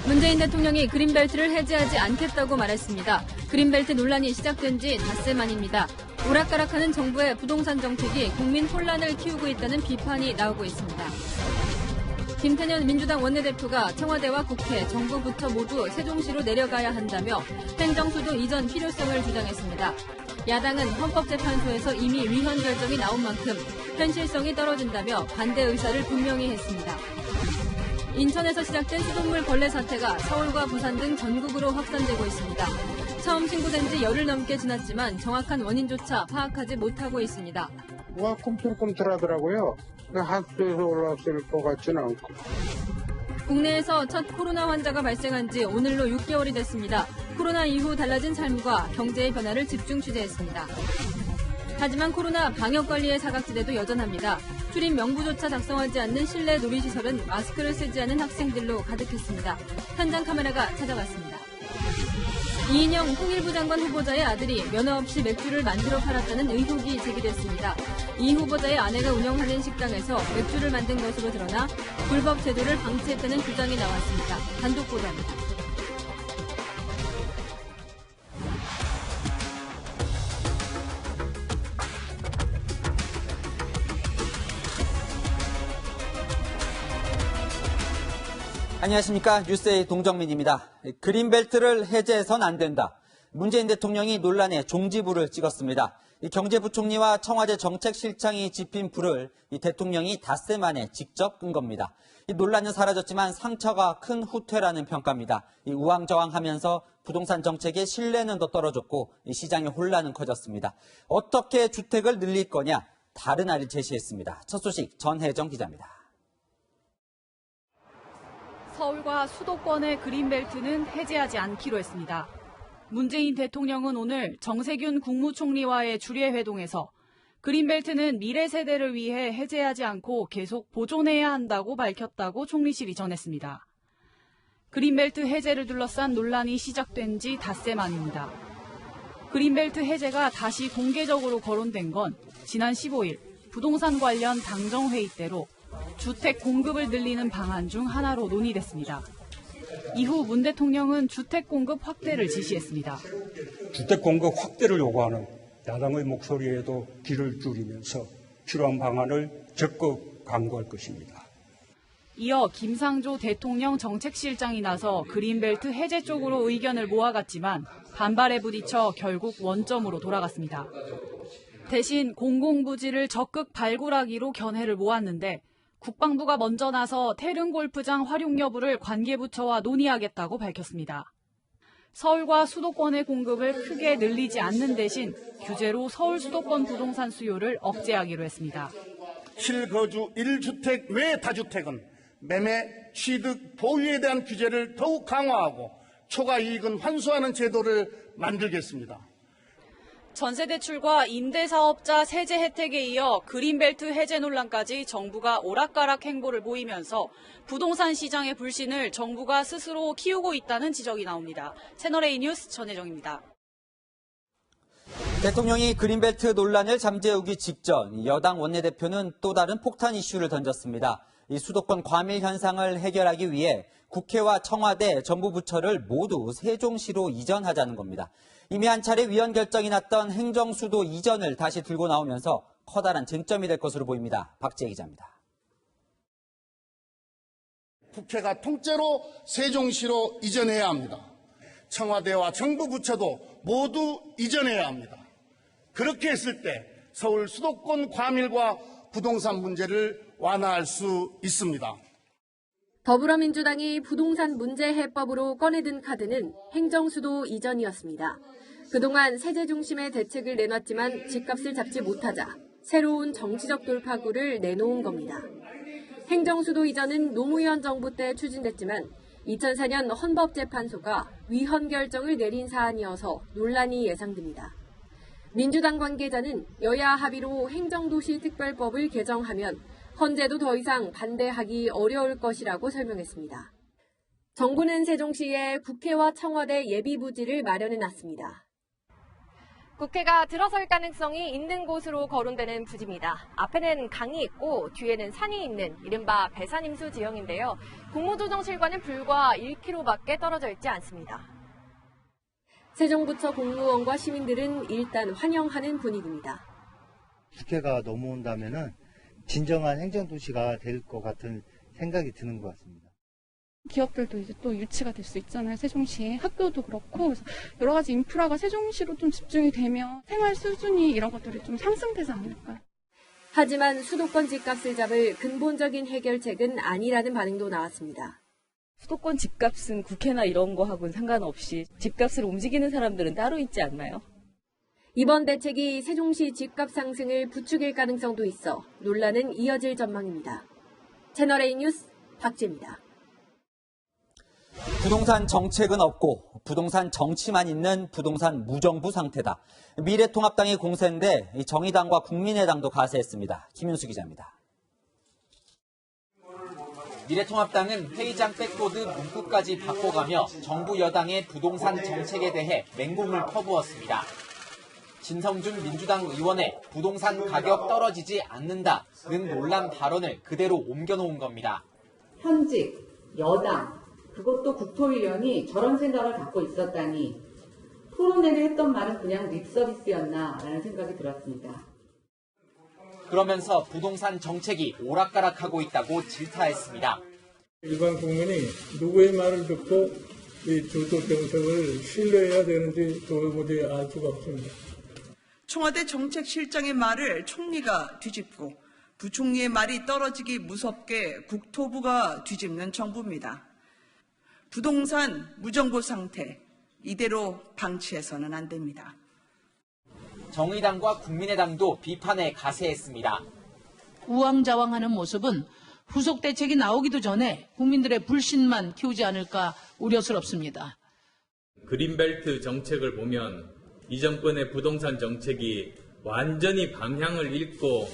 문재인 대통령이 그린벨트를 해제하지 않겠다고 말했습니다. 그린벨트 논란이 시작된 지 닷새 만입니다. 오락가락하는 정부의 부동산 정책이 국민 혼란을 키우고 있다는 비판이 나오고 있습니다. 김태년 민주당 원내대표가 청와대와 국회, 정부 부처 모두 세종시로 내려가야 한다며 행정수도 이전 필요성을 주장했습니다. 야당은 헌법재판소에서 이미 위헌 결정이 나온 만큼 현실성이 떨어진다며 반대 의사를 분명히 했습니다. 인천에서 시작된 수돗물 벌레 사태가 서울과 부산 등 전국으로 확산되고 있습니다. 처음 신고된 지 열흘 넘게 지났지만 정확한 원인조차 파악하지 못하고 있습니다. 뭐가 꿈틀꿈틀하더라고요. 하수도에서 올라왔을 것 같지는 않고. 국내에서 첫 코로나 환자가 발생한 지 오늘로 6개월이 됐습니다. 코로나 이후 달라진 삶과 경제의 변화를 집중 취재했습니다. 하지만 코로나 방역관리의 사각지대도 여전합니다. 출입 명부조차 작성하지 않는 실내 놀이시설은 마스크를 쓰지 않은 학생들로 가득했습니다. 현장 카메라가 찾아갔습니다. 이인영 통일부 장관 후보자의 아들이 면허 없이 맥주를 만들어 팔았다는 의혹이 제기됐습니다. 이 후보자의 아내가 운영하는 식당에서 맥주를 만든 것으로 드러나 불법 제도를 방치했다는 주장이 나왔습니다. 단독 보도입니다. 안녕하십니까. 뉴스의 동정민입니다. 그린벨트를 해제해선 안 된다. 문재인 대통령이 논란에 종지부를 찍었습니다. 경제부총리와 청와대 정책실장이 지핀 불을 대통령이 닷새 만에 직접 끈 겁니다. 논란은 사라졌지만 상처가 큰 후퇴라는 평가입니다. 우왕좌왕하면서 부동산 정책의 신뢰는 더 떨어졌고 시장의 혼란은 커졌습니다. 어떻게 주택을 늘릴 거냐? 다른 알을 제시했습니다. 첫 소식 전혜정 기자입니다. 서울과 수도권의 그린벨트는 해제하지 않기로 했습니다. 문재인 대통령은 오늘 정세균 국무총리와의 주례회동에서 그린벨트는 미래 세대를 위해 해제하지 않고 계속 보존해야 한다고 밝혔다고 총리실이 전했습니다. 그린벨트 해제를 둘러싼 논란이 시작된 지 닷새 만입니다. 그린벨트 해제가 다시 공개적으로 거론된 건 지난 15일 부동산 관련 당정회의 때로 주택 공급을 늘리는 방안 중 하나로 논의됐습니다. 이후 문 대통령은 주택 공급 확대를 지시했습니다. 주택 공급 확대를 요구하는 야당의 목소리에도 귀를 기울이면서 필요한 방안을 적극 강구할 것입니다. 이어 김상조 대통령 정책실장이 나서 그린벨트 해제 쪽으로 의견을 모아갔지만 반발에 부딪혀 결국 원점으로 돌아갔습니다. 대신 공공부지를 적극 발굴하기로 견해를 모았는데 국방부가 먼저 나서 태릉골프장 활용 여부를 관계부처와 논의하겠다고 밝혔습니다. 서울과 수도권의 공급을 크게 늘리지 않는 대신 규제로 서울 수도권 부동산 수요를 억제하기로 했습니다. 실거주 1주택 외 다주택은 매매, 취득, 보유에 대한 규제를 더욱 강화하고 초과 이익은 환수하는 제도를 만들겠습니다. 전세대출과 임대사업자 세제 혜택에 이어 그린벨트 해제 논란까지 정부가 오락가락 행보를 보이면서 부동산 시장의 불신을 정부가 스스로 키우고 있다는 지적이 나옵니다. 채널A 뉴스 전혜정입니다. 대통령이 그린벨트 논란을 잠재우기 직전 여당 원내대표는 또 다른 폭탄 이슈를 던졌습니다. 이 수도권 과밀 현상을 해결하기 위해 국회와 청와대, 정부 부처를 모두 세종시로 이전하자는 겁니다. 이미 한 차례 위헌 결정이 났던 행정수도 이전을 다시 들고 나오면서 커다란 쟁점이 될 것으로 보입니다. 박지혜 기자입니다. 국회가 통째로 세종시로 이전해야 합니다. 청와대와 정부 부처도 모두 이전해야 합니다. 그렇게 했을 때 서울 수도권 과밀과 부동산 문제를 완화할 수 있습니다. 더불어민주당이 부동산 문제 해법으로 꺼내든 카드는 행정수도 이전이었습니다. 그동안 세제 중심의 대책을 내놨지만 집값을 잡지 못하자 새로운 정치적 돌파구를 내놓은 겁니다. 행정수도 이전은 노무현 정부 때 추진됐지만 2004년 헌법재판소가 위헌 결정을 내린 사안이어서 논란이 예상됩니다. 민주당 관계자는 여야 합의로 행정도시특별법을 개정하면 헌재도 더 이상 반대하기 어려울 것이라고 설명했습니다. 정부는 세종시에 국회와 청와대 예비부지를 마련해놨습니다. 국회가 들어설 가능성이 있는 곳으로 거론되는 부지입니다. 앞에는 강이 있고 뒤에는 산이 있는 이른바 배산임수 지형인데요. 국무조정실과는 불과 1km밖에 떨어져 있지 않습니다. 세종부처 공무원과 시민들은 일단 환영하는 분위기입니다. 국회가 넘어온다면은 진정한 행정도시가 될 것 같은 생각이 드는 것 같습니다. 기업들도 이제 또 유치가 될 수 있잖아요. 세종시에 학교도 그렇고 그래서 여러 가지 인프라가 세종시로 좀 집중이 되면 생활 수준이 이런 것들이 좀 상승되지 않을까. 하지만 수도권 집값을 잡을 근본적인 해결책은 아니라는 반응도 나왔습니다. 수도권 집값은 국회나 이런 거 하고는 상관없이 집값을 움직이는 사람들은 따로 있지 않나요? 이번 대책이 세종시 집값 상승을 부추길 가능성도 있어 논란은 이어질 전망입니다. 채널A 뉴스 박지입니다. 부동산 정책은 없고 부동산 정치만 있는 부동산 무정부 상태다. 미래통합당이 공세인데 정의당과 국민의당도 가세했습니다. 김윤수 기자입니다. 미래통합당은 회의장 백보드 문구까지 바꿔가며 정부 여당의 부동산 정책에 대해 맹공을 퍼부었습니다. 진성준 민주당 의원의 부동산 가격 떨어지지 않는다는 논란 발언을 그대로 옮겨놓은 겁니다. 현직, 여당, 그것도 국토위원이 저런 생각을 갖고 있었다니 토론회를 했던 말은 그냥 립서비스였나라는 생각이 들었습니다. 그러면서 부동산 정책이 오락가락하고 있다고 질타했습니다. 일반 국민이 누구의 말을 듣고 이 주도 정책을 신뢰해야 되는지 도무지 알 수가 없습니다. 청와대 정책실장의 말을 총리가 뒤집고 부총리의 말이 떨어지기 무섭게 국토부가 뒤집는 정부입니다. 부동산 무정부 상태, 이대로 방치해서는 안 됩니다. 정의당과 국민의당도 비판에 가세했습니다. 우왕좌왕하는 모습은 후속 대책이 나오기도 전에 국민들의 불신만 키우지 않을까 우려스럽습니다. 그린벨트 정책을 보면 이 정권의 부동산 정책이 완전히 방향을 잃고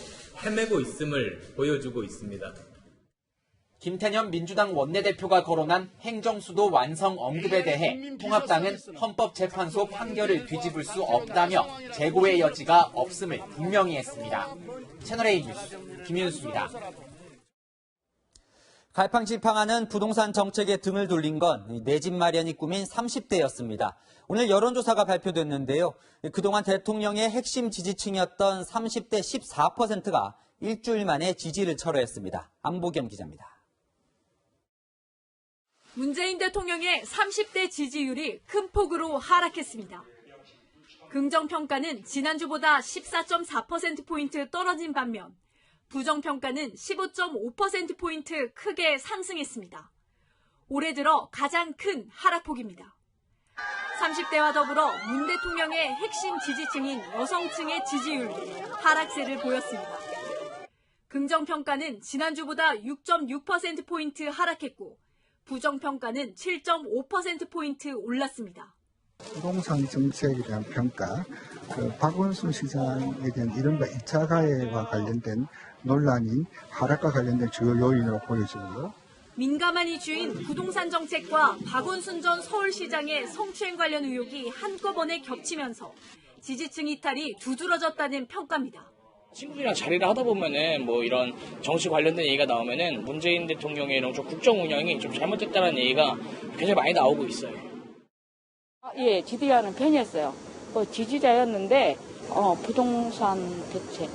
헤매고 있음을 보여주고 있습니다. 김태년 민주당 원내대표가 거론한 행정수도 완성 언급에 대해 통합당은 헌법재판소 판결을 뒤집을 수 없다며 재고의 여지가 없음을 분명히 했습니다. 채널A 뉴스 김윤수입니다. 갈팡질팡하는 부동산 정책에 등을 돌린 건 내 집 마련이 꿈인 30대였습니다. 오늘 여론조사가 발표됐는데요. 그동안 대통령의 핵심 지지층이었던 30대 14%가 일주일 만에 지지를 철회했습니다. 안보겸 기자입니다. 문재인 대통령의 30대 지지율이 큰 폭으로 하락했습니다. 긍정평가는 지난주보다 14.4%포인트 떨어진 반면 부정평가는 15.5%포인트 크게 상승했습니다. 올해 들어 가장 큰 하락폭입니다. 30대와 더불어 문 대통령의 핵심 지지층인 여성층의 지지율도 하락세를 보였습니다. 긍정평가는 지난주보다 6.6%포인트 하락했고 부정평가는 7.5%포인트 올랐습니다. 부동산 정책에 대한 평가, 박원순 시장에 대한 이른바 2차 가해와 관련된 논란이 하락과 관련된 주요 요인으로 보여지고요. 민감한 이슈인 부동산 정책과 박원순 전 서울시장의 성추행 관련 의혹이 한꺼번에 겹치면서 지지층 이탈이 두드러졌다는 평가입니다. 친구들이랑 자리를 하다 보면은 뭐 이런 정치 관련된 얘기가 나오면은 문재인 대통령의 이런 좀 국정 운영이 좀 잘못됐다는 얘기가 굉장히 많이 나오고 있어요. 예, 지지하는 편이었어요. 지지자였는데 부동산 대책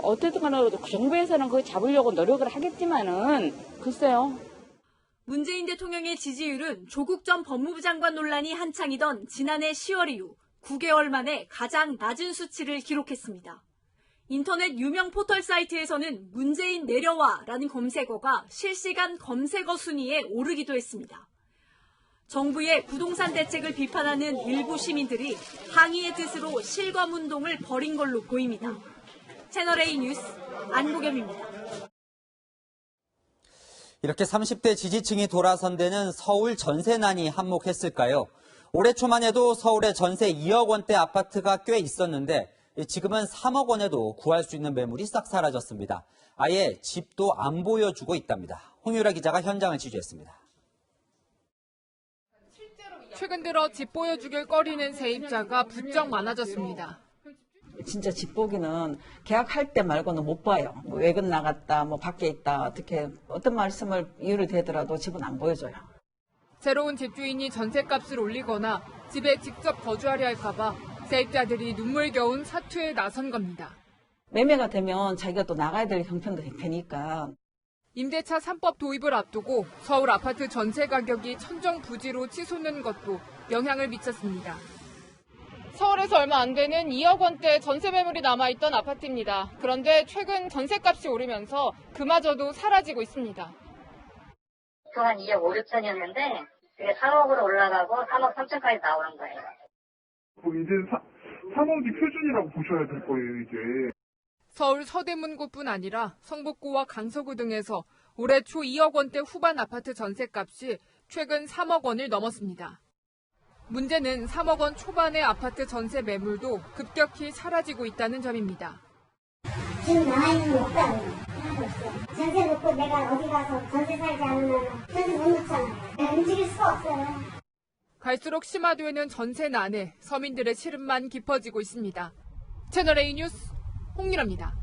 어쨌든 간에 정부에서는 그걸 잡으려고 노력을 하겠지만은 글쎄요. 문재인 대통령의 지지율은 조국 전 법무부 장관 논란이 한창이던 지난해 10월 이후 9개월 만에 가장 낮은 수치를 기록했습니다. 인터넷 유명 포털 사이트에서는 문재인 내려와라는 검색어가 실시간 검색어 순위에 오르기도 했습니다. 정부의 부동산 대책을 비판하는 일부 시민들이 항의의 뜻으로 실검운동을 벌인 걸로 보입니다. 채널A 뉴스 안보겸입니다. 이렇게 30대 지지층이 돌아선 데는 서울 전세난이 한몫했을까요? 올해 초만 해도 서울에 전세 2억 원대 아파트가 꽤 있었는데 지금은 3억 원에도 구할 수 있는 매물이 싹 사라졌습니다. 아예 집도 안 보여주고 있답니다. 홍유라 기자가 현장을 취재했습니다. 최근 들어 집 보여주길 꺼리는 세입자가 부쩍 많아졌습니다. 진짜 집 보기는 계약할 때 말고는 못 봐요. 뭐 외근 나갔다, 뭐 밖에 있다, 어떻게 어떤 말씀을 이유를 대더라도 집은 안 보여줘요. 새로운 집주인이 전셋값을 올리거나 집에 직접 거주하려 할까봐 세입자들이 눈물겨운 사투에 나선 겁니다. 매매가 되면 자기가 또 나가야 될 형편도 되니까. 임대차 3법 도입을 앞두고 서울 아파트 전세 가격이 천정부지로 치솟는 것도 영향을 미쳤습니다. 서울에서 얼마 안 되는 2억 원대 전세 매물이 남아있던 아파트입니다. 그런데 최근 전세값이 오르면서 그마저도 사라지고 있습니다. 그동안 2억 5, 6천이었는데 그게 3억으로 올라가고 3억 3천까지 나오는 거예요. 이제 3억이 표준이라고 보셔야 될 거예요, 이제. 서울 서대문구뿐 아니라 성북구와 강서구 등에서 올해 초 2억 원대 후반 아파트 전세값이 최근 3억 원을 넘었습니다. 문제는 3억 원 초반의 아파트 전세 매물도 급격히 사라지고 있다는 점입니다. 지금 나와있는 거 없다고요. 하나도 없어요. 전세 놓고 내가 어디 가서 전세 살지 않으면 전세 못 놓잖아요. 내가 움직일 수가 없어요. 갈수록 심화되는 전세 난에 서민들의 시름만 깊어지고 있습니다. 채널A 뉴스 홍유라입니다.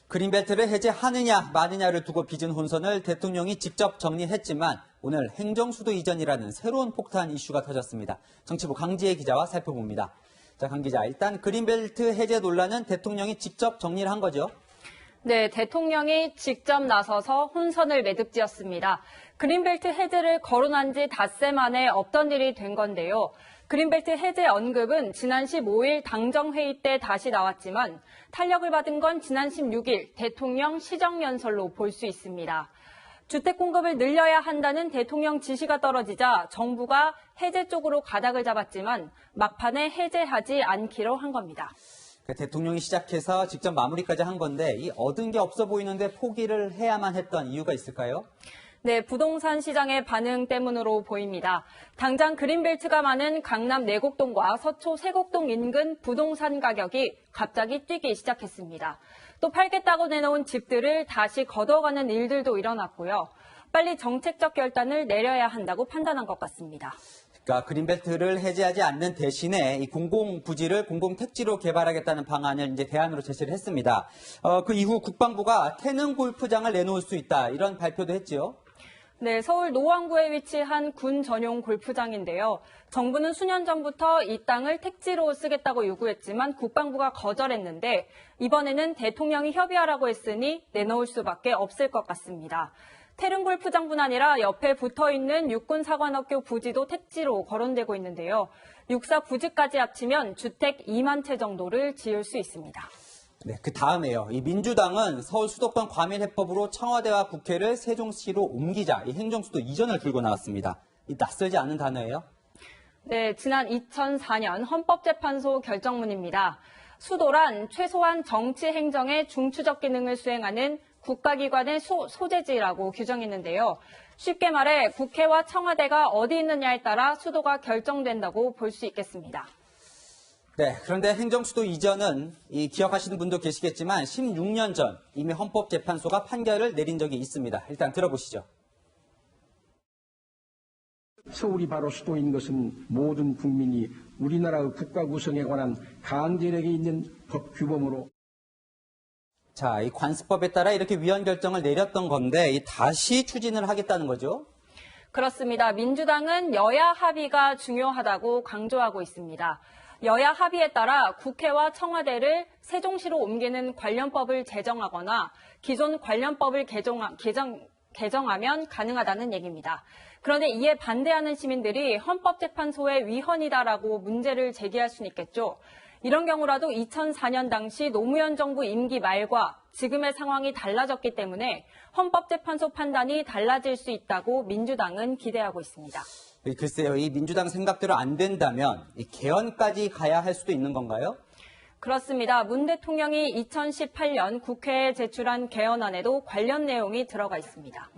그린벨트를 해제하느냐 마느냐를 두고 빚은 혼선을 대통령이 직접 정리했지만 오늘 행정수도 이전이라는 새로운 폭탄 이슈가 터졌습니다. 정치부 강지혜 기자와 살펴봅니다. 자, 강 기자, 일단 그린벨트 해제 논란은 대통령이 직접 정리를 한 거죠? 네, 대통령이 직접 나서서 혼선을 매듭지었습니다. 그린벨트 해제를 거론한 지 닷새 만에 없던 일이 된 건데요. 그린벨트 해제 언급은 지난 15일 당정회의 때 다시 나왔지만 탄력을 받은 건 지난 16일 대통령 시정연설로 볼 수 있습니다. 주택 공급을 늘려야 한다는 대통령 지시가 떨어지자 정부가 해제 쪽으로 가닥을 잡았지만 막판에 해제하지 않기로 한 겁니다. 대통령이 시작해서 직접 마무리까지 한 건데 이 얻은 게 없어 보이는데 포기를 해야만 했던 이유가 있을까요? 네, 부동산 시장의 반응 때문으로 보입니다. 당장 그린벨트가 많은 강남 내곡동과 서초 세곡동 인근 부동산 가격이 갑자기 뛰기 시작했습니다. 또 팔겠다고 내놓은 집들을 다시 걷어가는 일들도 일어났고요. 빨리 정책적 결단을 내려야 한다고 판단한 것 같습니다. 그러니까 그린벨트를 해제하지 않는 대신에 이 공공부지를 공공택지로 개발하겠다는 방안을 이제 대안으로 제시를 했습니다. 그 이후 국방부가 태릉 골프장을 내놓을 수 있다 이런 발표도 했죠. 네, 서울 노원구에 위치한 군 전용 골프장인데요. 정부는 수년 전부터 이 땅을 택지로 쓰겠다고 요구했지만 국방부가 거절했는데 이번에는 대통령이 협의하라고 했으니 내놓을 수밖에 없을 것 같습니다. 태릉 골프장뿐 아니라 옆에 붙어있는 육군사관학교 부지도 택지로 거론되고 있는데요. 육사 부지까지 합치면 주택 2만 채 정도를 지을 수 있습니다. 네, 그 다음에요. 이 민주당은 서울 수도권 과밀해법으로 청와대와 국회를 세종시로 옮기자 이 행정수도 이전을 들고 나왔습니다. 이 낯설지 않은 단어예요? 네, 지난 2004년 헌법재판소 결정문입니다. 수도란 최소한 정치 행정의 중추적 기능을 수행하는 국가기관의 소재지라고 규정했는데요. 쉽게 말해 국회와 청와대가 어디 있느냐에 따라 수도가 결정된다고 볼 수 있겠습니다. 네, 그런데 행정수도 이전은 기억하시는 분도 계시겠지만 16년 전 이미 헌법재판소가 판결을 내린 적이 있습니다. 일단 들어보시죠. 서울이 바로 수도인 것은 모든 국민이 우리나라의 국가 구성에 관한 강제력이 있는 법 규범으로. 자, 이 관습법에 따라 이렇게 위헌 결정을 내렸던 건데 다시 추진을 하겠다는 거죠? 그렇습니다. 민주당은 여야 합의가 중요하다고 강조하고 있습니다. 여야 합의에 따라 국회와 청와대를 세종시로 옮기는 관련법을 제정하거나 기존 관련법을 개정하면 가능하다는 얘기입니다. 그런데 이에 반대하는 시민들이 헌법재판소의 위헌이다라고 문제를 제기할 수는 있겠죠. 이런 경우라도 2004년 당시 노무현 정부 임기 말과 지금의 상황이 달라졌기 때문에 헌법재판소 판단이 달라질 수 있다고 민주당은 기대하고 있습니다. 글쎄요, 이 민주당 생각대로 안 된다면 이 개헌까지 가야 할 수도 있는 건가요? 그렇습니다. 문 대통령이 2018년 국회에 제출한 개헌안에도 관련 내용이 들어가 있습니다.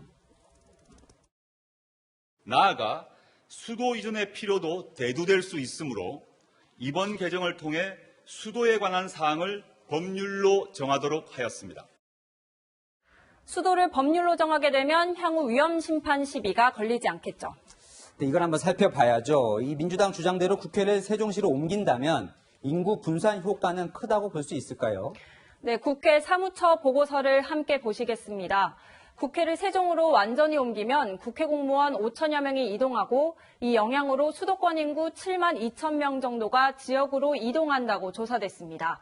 나아가 수도 이전의 필요도 대두될 수 있으므로 이번 개정을 통해 수도에 관한 사항을 법률로 정하도록 하였습니다. 수도를 법률로 정하게 되면 향후 위헌 심판 시비가 걸리지 않겠죠. 이걸 한번 살펴봐야죠. 이 민주당 주장대로 국회를 세종시로 옮긴다면 인구 분산 효과는 크다고 볼 수 있을까요? 네, 국회 사무처 보고서를 함께 보시겠습니다. 국회를 세종으로 완전히 옮기면 국회 공무원 5천여 명이 이동하고 이 영향으로 수도권 인구 7만 2천 명 정도가 지역으로 이동한다고 조사됐습니다.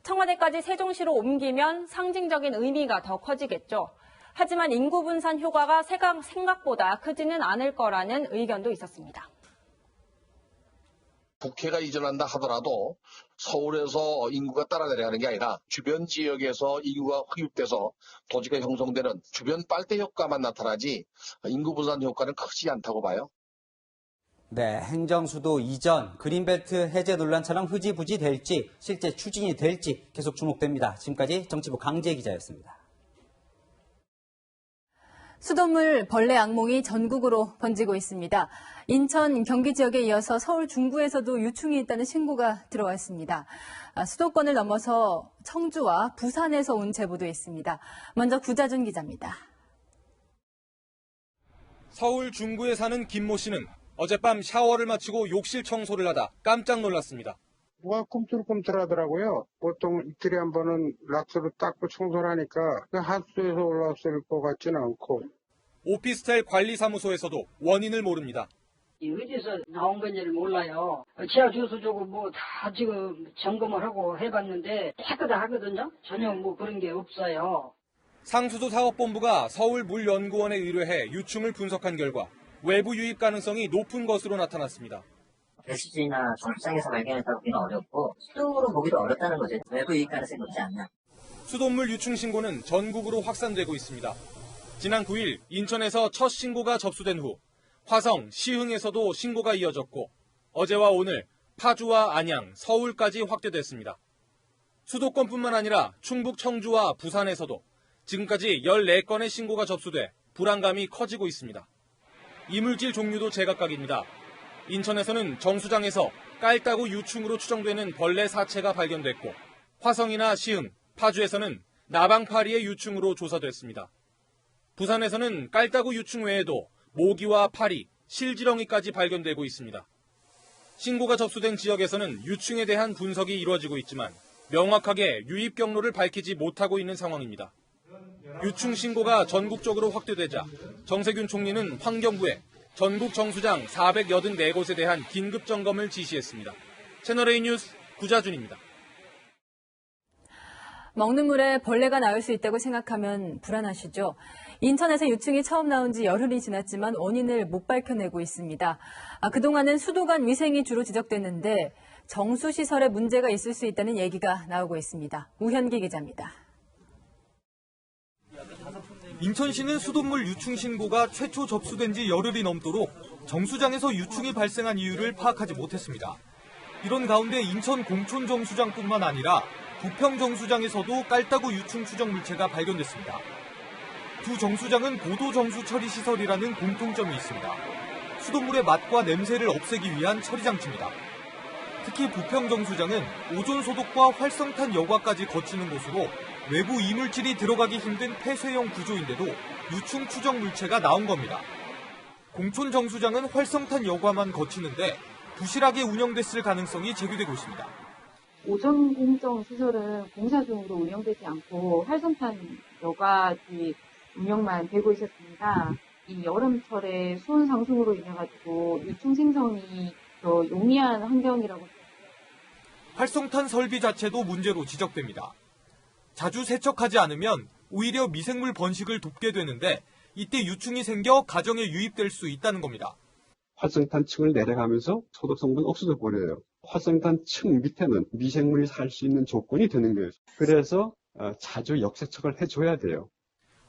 청와대까지 세종시로 옮기면 상징적인 의미가 더 커지겠죠. 하지만 인구 분산 효과가 생각보다 크지는 않을 거라는 의견도 있었습니다. 국회가 이전한다 하더라도 서울에서 인구가 따라 내려가는 게 아니라 주변 지역에서 인구가 흡입돼서 도시가 형성되는 주변 빨대 효과만 나타나지 인구 분산 효과는 크지 않다고 봐요. 네, 행정수도 이전, 그린벨트 해제 논란처럼 흐지부지 될지 실제 추진이 될지 계속 주목됩니다. 지금까지 정치부 강지혜 기자였습니다. 수돗물 벌레 악몽이 전국으로 번지고 있습니다. 인천, 경기 지역에 이어서 서울 중구에서도 유충이 있다는 신고가 들어왔습니다. 수도권을 넘어서 청주와 부산에서 온 제보도 있습니다. 먼저 구자준 기자입니다. 서울 중구에 사는 김모 씨는 어젯밤 샤워를 마치고 욕실 청소를 하다 깜짝 놀랐습니다. 뭐가 꿈틀꿈틀하더라고요. 보통 이틀에 한 번은 락스로 닦고 청소를 하니까 하수에서 올라왔을 것 같지는 않고. 오피스텔 관리사무소에서도 원인을 모릅니다. 어디서 나온 건지를 몰라요. 지하 주소 주고 뭐 다 지금 점검을 하고 해봤는데 깨끗하거든요. 전혀 뭐 그런 게 없어요. 상수도 사업본부가 서울물연구원에 의뢰해 유충을 분석한 결과 외부 유입 가능성이 높은 것으로 나타났습니다. 배수지나 정수장에서 발견했다고 보기는 어렵고 수동으로 보기도 어렵다는 거죠. 외부 유입 가능성이 높지 않나. 수돗물 유충 신고는 전국으로 확산되고 있습니다. 지난 9일 인천에서 첫 신고가 접수된 후 화성, 시흥에서도 신고가 이어졌고 어제와 오늘 파주와 안양, 서울까지 확대됐습니다. 수도권뿐만 아니라 충북 청주와 부산에서도 지금까지 14건의 신고가 접수돼 불안감이 커지고 있습니다. 이물질 종류도 제각각입니다. 인천에서는 정수장에서 깔따구 유충으로 추정되는 벌레 사체가 발견됐고 화성이나 시흥, 파주에서는 나방파리의 유충으로 조사됐습니다. 부산에서는 깔따구 유충 외에도 모기와 파리, 실지렁이까지 발견되고 있습니다. 신고가 접수된 지역에서는 유충에 대한 분석이 이루어지고 있지만 명확하게 유입 경로를 밝히지 못하고 있는 상황입니다. 유충 신고가 전국적으로 확대되자 정세균 총리는 환경부에 전국 정수장 484곳에 대한 긴급 점검을 지시했습니다. 채널A 뉴스 구자준입니다. 먹는 물에 벌레가 나올 수 있다고 생각하면 불안하시죠? 인천에서 유충이 처음 나온 지 열흘이 지났지만 원인을 못 밝혀내고 있습니다. 그동안은 수도관 위생이 주로 지적됐는데 정수시설에 문제가 있을 수 있다는 얘기가 나오고 있습니다. 우현기 기자입니다. 인천시는 수돗물 유충 신고가 최초 접수된 지 열흘이 넘도록 정수장에서 유충이 발생한 이유를 파악하지 못했습니다. 이런 가운데 인천 공촌 정수장뿐만 아니라 부평 정수장에서도 깔따구 유충 추정 물체가 발견됐습니다. 두 정수장은 고도 정수 처리 시설이라는 공통점이 있습니다. 수돗물의 맛과 냄새를 없애기 위한 처리 장치입니다. 특히 부평 정수장은 오존 소독과 활성탄 여과까지 거치는 곳으로 외부 이물질이 들어가기 힘든 폐쇄형 구조인데도 유충 추정 물체가 나온 겁니다. 공촌 정수장은 활성탄 여과만 거치는데 부실하게 운영됐을 가능성이 제기되고 있습니다. 오존 공정 시설은 공사 중으로 운영되지 않고 활성탄 여과지 운영만 되고 있었습니다. 이 여름철에 수온 상승으로 인해 가지고 유충 생성이 더 용이한 환경이라고. 활성탄 설비 자체도 문제로 지적됩니다. 자주 세척하지 않으면 오히려 미생물 번식을 돕게 되는데 이때 유충이 생겨 가정에 유입될 수 있다는 겁니다. 활성탄층을 내려가면서 소독 성분 없어져 버려요. 활성탄층 밑에는 미생물이 살 수 있는 조건이 되는 거예요. 그래서 자주 역세척을 해줘야 돼요.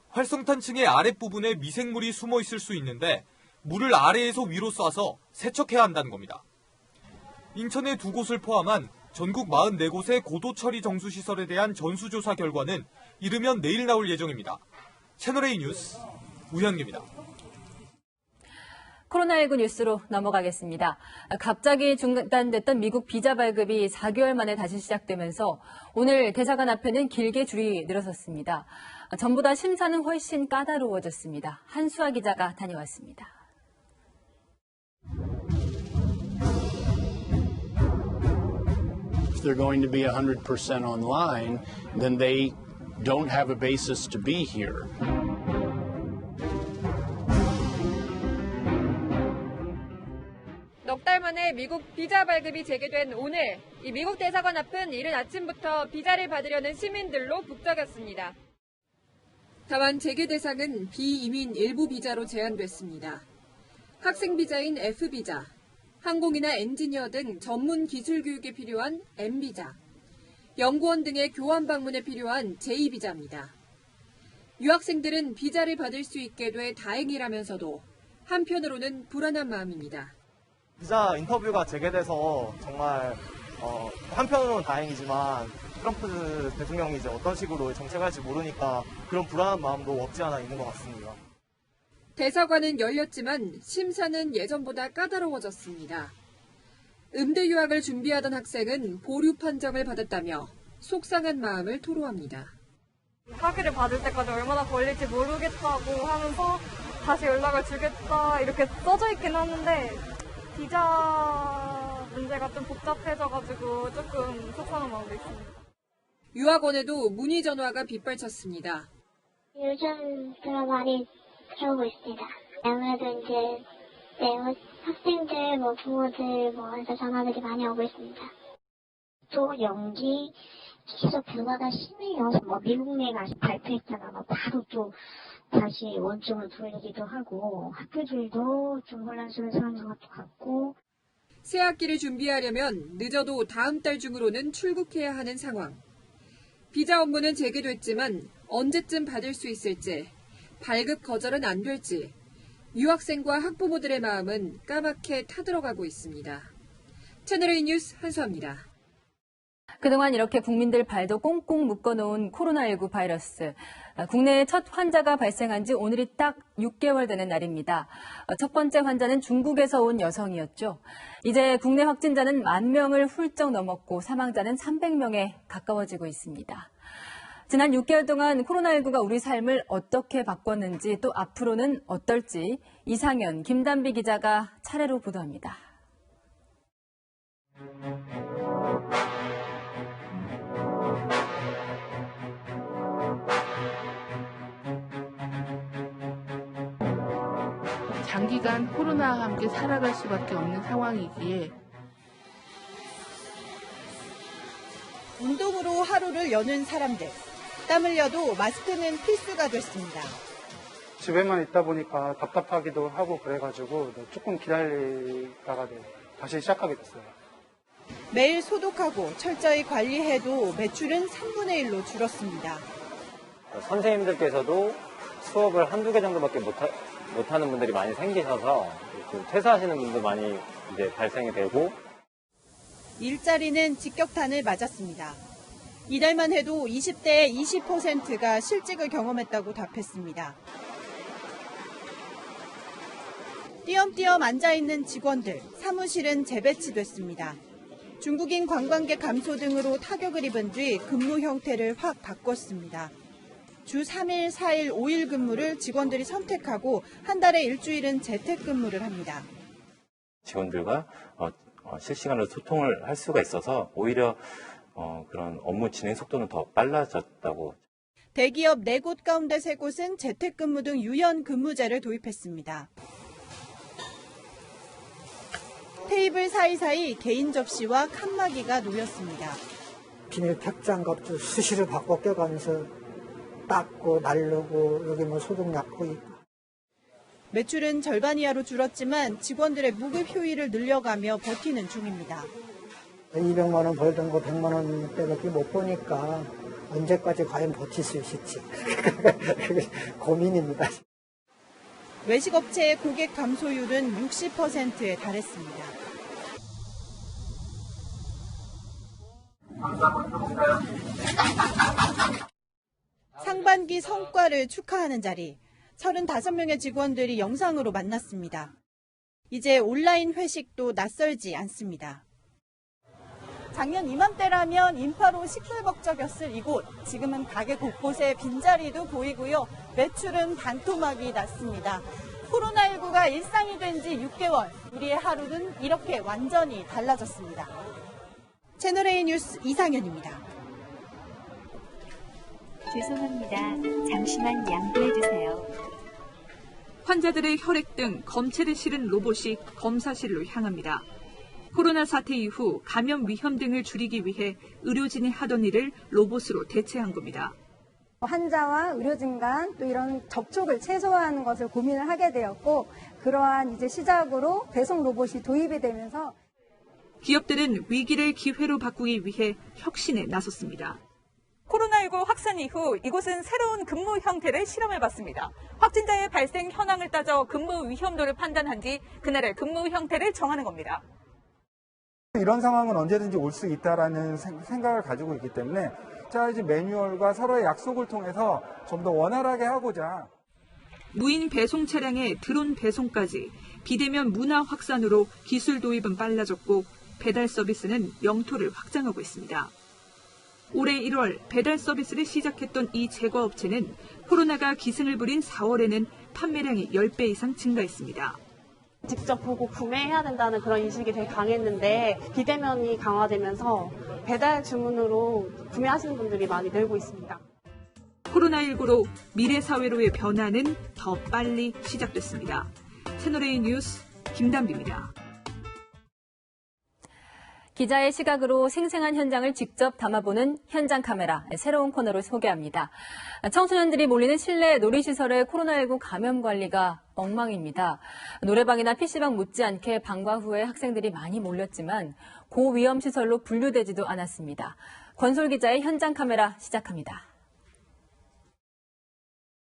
활성탄층의 아랫부분에 미생물이 숨어 있을 수 있는데 물을 아래에서 위로 쏴서 세척해야 한다는 겁니다. 인천의 두 곳을 포함한 전국 44곳의 고도 처리 정수시설에 대한 전수조사 결과는 이르면 내일 나올 예정입니다. 채널A 뉴스 우현기입니다. 코로나19 뉴스로 넘어가겠습니다. 갑자기 중단됐던 미국 비자 발급이 4개월 만에 다시 시작되면서 오늘 대사관 앞에는 길게 줄이 늘어섰습니다. 전보다 심사는 훨씬 까다로워졌습니다. 한수아 기자가 다녀왔습니다. they're going to be 100% online, then they don't have a basis to be here. 넉 달 만에 미국 비자 발급이 재개된 오늘, 이 미국 대사관 앞은 이른 아침부터 비자를 받으려는 시민들로 북적였습니다. 다만 재개 대상은 비이민 일부 비자로 제한됐습니다. 학생 비자인 F비자, 항공이나 엔지니어 등 전문 기술 교육에 필요한 M비자, 연구원 등의 교환 방문에 필요한 J비자입니다. 유학생들은 비자를 받을 수 있게 돼 다행이라면서도 한편으로는 불안한 마음입니다. 비자 인터뷰가 재개돼서 정말 한편으로는 다행이지만 트럼프 대통령이 이제 어떤 식으로 정책할지 모르니까 그런 불안한 마음도 없지 않아 있는 것 같습니다. 대사관은 열렸지만 심사는 예전보다 까다로워졌습니다. 음대 유학을 준비하던 학생은 보류 판정을 받았다며 속상한 마음을 토로합니다. 학위를 받을 때까지 얼마나 걸릴지 모르겠다고 하면서 다시 연락을 주겠다 이렇게 써져 있긴 하는데 비자 문제가 좀 복잡해져가지고 조금 속상한 마음도 있습니다. 유학원에도 문의 전화가 빗발쳤습니다. 요즘 들어 많이 들어오고 있습니다. 아무래도 이제 학생들, 부모들 해서 전화들이 많이 오고 있습니다. 또 연기 계속 변화가 심해요. 미국 내가 발표했잖아. 바로 또 다시 원점을 돌리기도 하고 학교들도 좀 혼란스러운 것 같고. 새 학기를 준비하려면 늦어도 다음 달 중으로는 출국해야 하는 상황. 비자 업무는 재개됐지만 언제쯤 받을 수 있을지, 발급 거절은 안 될지 유학생과 학부모들의 마음은 까맣게 타들어가고 있습니다. 채널A 뉴스 한수아입니다. 그동안 이렇게 국민들 발도 꽁꽁 묶어놓은 코로나19 바이러스. 국내에 첫 환자가 발생한 지 오늘이 딱 6개월 되는 날입니다. 첫 번째 환자는 중국에서 온 여성이었죠. 이제 국내 확진자는 10,000명을 훌쩍 넘었고 사망자는 300명에 가까워지고 있습니다. 지난 6개월 동안 코로나19가 우리 삶을 어떻게 바꿨는지 또 앞으로는 어떨지 이상현, 김단비 기자가 차례로 보도합니다. 장기간 코로나와 함께 살아갈 수밖에 없는 상황이기에 운동으로 하루를 여는 사람들. 땀 흘려도 마스크는 필수가 됐습니다. 집에만 있다 보니까 답답하기도 하고 그래가지고 조금 기다리다가 다시 시작하게 됐어요. 매일 소독하고 철저히 관리해도 매출은 3분의 1로 줄었습니다. 선생님들께서도 수업을 한두 개 정도밖에 못하는 분들이 많이 생기셔서 퇴사하시는 분도 많이 이제 발생이 되고 일자리는 직격탄을 맞았습니다. 이달만 해도 20대의 20%가 실직을 경험했다고 답했습니다. 띄엄띄엄 앉아있는 직원들, 사무실은 재배치됐습니다. 중국인 관광객 감소 등으로 타격을 입은 뒤 근무 형태를 확 바꿨습니다. 주 3일, 4일, 5일 근무를 직원들이 선택하고 한 달에 일주일은 재택근무를 합니다. 직원들과 실시간으로 소통을 할 수가 있어서 오히려 그런 업무 진행 속도는 더 빨라졌다고. 대기업 4곳 가운데 3곳은 재택근무 등 유연 근무제를 도입했습니다. 테이블 사이사이 개인 접시와 칸막이가 놓였습니다. 비닐 탁장갑도 수시로 바꿔 껴가면서 닦고 날르고 여기 소독 약고 있고. 매출은 절반 이하로 줄었지만 직원들의 무급 휴일을 늘려가며 버티는 중입니다. 200만 원 벌던 거 100만 원대밖에 못 보니까 언제까지 과연 버틸 수 있을지 고민입니다. 외식업체의 고객 감소율은 60%에 달했습니다. 상반기 성과를 축하하는 자리, 35명의 직원들이 영상으로 만났습니다. 이제 온라인 회식도 낯설지 않습니다. 작년 이맘때라면 인파로 시끌벅적였을 이곳, 지금은 가게 곳곳에 빈자리도 보이고요. 매출은 반토막이 났습니다. 코로나19가 일상이 된 지 6개월, 우리의 하루는 이렇게 완전히 달라졌습니다. 채널A 뉴스 이상현입니다. 죄송합니다. 잠시만 양보해주세요. 환자들의 혈액 등 검체를 실은 로봇이 검사실로 향합니다. 코로나 사태 이후 감염 위험 등을 줄이기 위해 의료진이 하던 일을 로봇으로 대체한 겁니다. 환자와 의료진 간 또 이런 접촉을 최소화하는 것을 고민을 하게 되었고, 그러한 이제 시작으로 배송 로봇이 도입이 되면서 기업들은 위기를 기회로 바꾸기 위해 혁신에 나섰습니다. 코로나19 확산 이후 이곳은 새로운 근무 형태를 실험해봤습니다. 확진자의 발생 현황을 따져 근무 위험도를 판단한 뒤 그날의 근무 형태를 정하는 겁니다. 이런 상황은 언제든지 올 수 있다라는 생각을 가지고 있기 때문에 이제 매뉴얼과 서로의 약속을 통해서 좀 더 원활하게 하고자. 무인 배송 차량의 드론 배송까지 비대면 문화 확산으로 기술 도입은 빨라졌고 배달 서비스는 영토를 확장하고 있습니다. 올해 1월 배달 서비스를 시작했던 이 제과업체는 코로나가 기승을 부린 4월에는 판매량이 10배 이상 증가했습니다. 직접 보고 구매해야 된다는 그런 인식이 되게 강했는데 비대면이 강화되면서 배달 주문으로 구매하시는 분들이 많이 늘고 있습니다. 코로나19로 미래 사회로의 변화는 더 빨리 시작됐습니다. 채널A 뉴스 김담비입니다. 기자의 시각으로 생생한 현장을 직접 담아보는 현장 카메라, 새로운 코너를 소개합니다. 청소년들이 몰리는 실내 놀이시설의 코로나19 감염 관리가 엉망입니다. 노래방이나 PC방 못지않게 방과 후에 학생들이 많이 몰렸지만 고위험 시설로 분류되지도 않았습니다. 권솔 기자의 현장 카메라 시작합니다.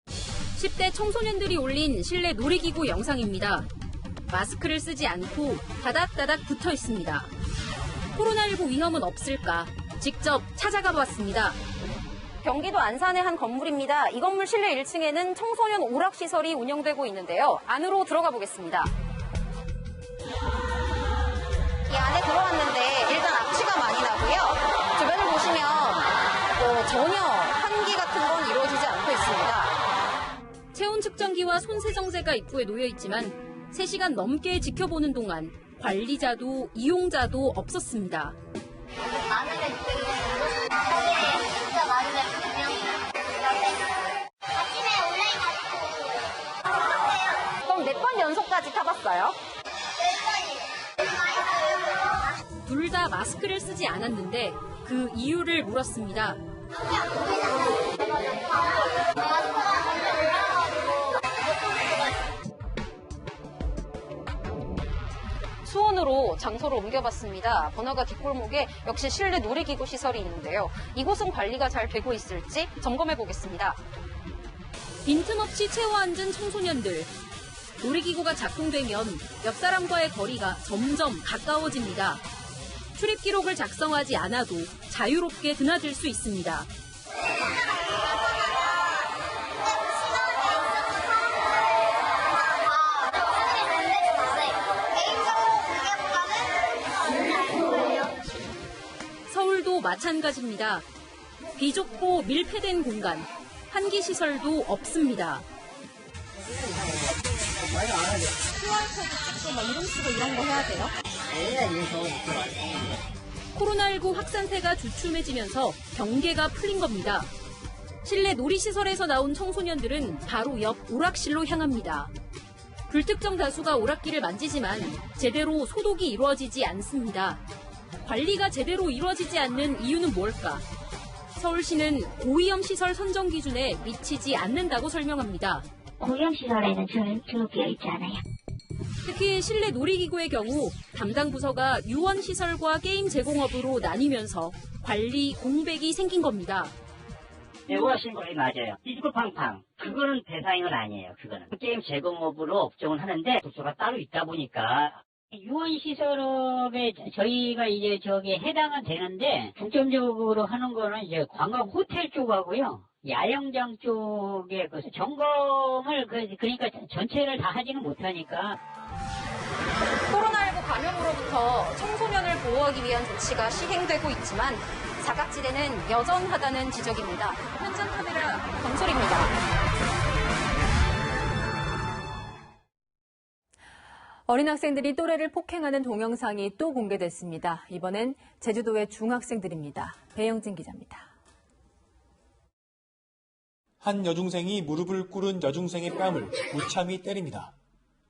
10대 청소년들이 올린 실내 놀이기구 영상입니다. 마스크를 쓰지 않고 다닥다닥 붙어 있습니다. 코로나19 위험은 없을까? 직접 찾아가 보았습니다. 경기도 안산의 한 건물입니다. 이 건물 실내 1층에는 청소년 오락시설이 운영되고 있는데요. 안으로 들어가 보겠습니다. 이 안에 들어왔는데 일단 악취가 많이 나고요. 주변을 보시면 전혀 환기 같은 건 이루어지지 않고 있습니다. 체온 측정기와 손세정제가 입구에 놓여 있지만 3시간 넘게 지켜보는 동안 관리자도 이용자도 없었습니다. 그럼 몇 번 연속까지 타봤어요? 둘 다 마스크를 쓰지 않았는데 그 이유를 물었습니다. 수원으로 장소를 옮겨봤습니다. 번화가 뒷골목에 역시 실내 놀이기구 시설이 있는데요. 이곳은 관리가 잘 되고 있을지 점검해보겠습니다. 빈틈없이 채워 앉은 청소년들. 놀이기구가 작동되면 옆 사람과의 거리가 점점 가까워집니다. 출입 기록을 작성하지 않아도 자유롭게 드나들 수 있습니다. 서울도 마찬가지입니다. 비좁고 밀폐된 공간, 환기시설도 없습니다. QR코드 찍고 이름 쓰고 이런 거 해야 돼요? 코로나19 확산세가 주춤해지면서 경계가 풀린 겁니다. 실내 놀이시설에서 나온 청소년들은 바로 옆 오락실로 향합니다. 불특정 다수가 오락기를 만지지만 제대로 소독이 이루어지지 않습니다. 관리가 제대로 이루어지지 않는 이유는 뭘까? 서울시는 고위험 시설 선정 기준에 미치지 않는다고 설명합니다. 고위험 시설에는 등록되어 있지 않아요. 특히 실내 놀이기구의 경우 담당 부서가 유원 시설과 게임 제공업으로 나뉘면서 관리 공백이 생긴 겁니다. 네, 오락실 거의 맞아요. 디스코팡팡. 그거는 대상은 아니에요. 그거는. 게임 제공업으로 업종을 하는데 부서가 따로 있다 보니까 유원시설업에 저희가 이제 해당은 되는데 중점적으로 하는 거는 이제 관광 호텔 쪽하고요. 야영장 쪽에 점검을 그러니까 전체를 다 하지는 못하니까. 코로나19 감염으로부터 청소년을 보호하기 위한 조치가 시행되고 있지만 사각지대는 여전하다는 지적입니다. 현장 카메라 권솔입니다. 어린 학생들이 또래를 폭행하는 동영상이 또 공개됐습니다. 이번엔 제주도의 중학생들입니다. 배영진 기자입니다. 한 여중생이 무릎을 꿇은 여중생의 뺨을 무참히 때립니다.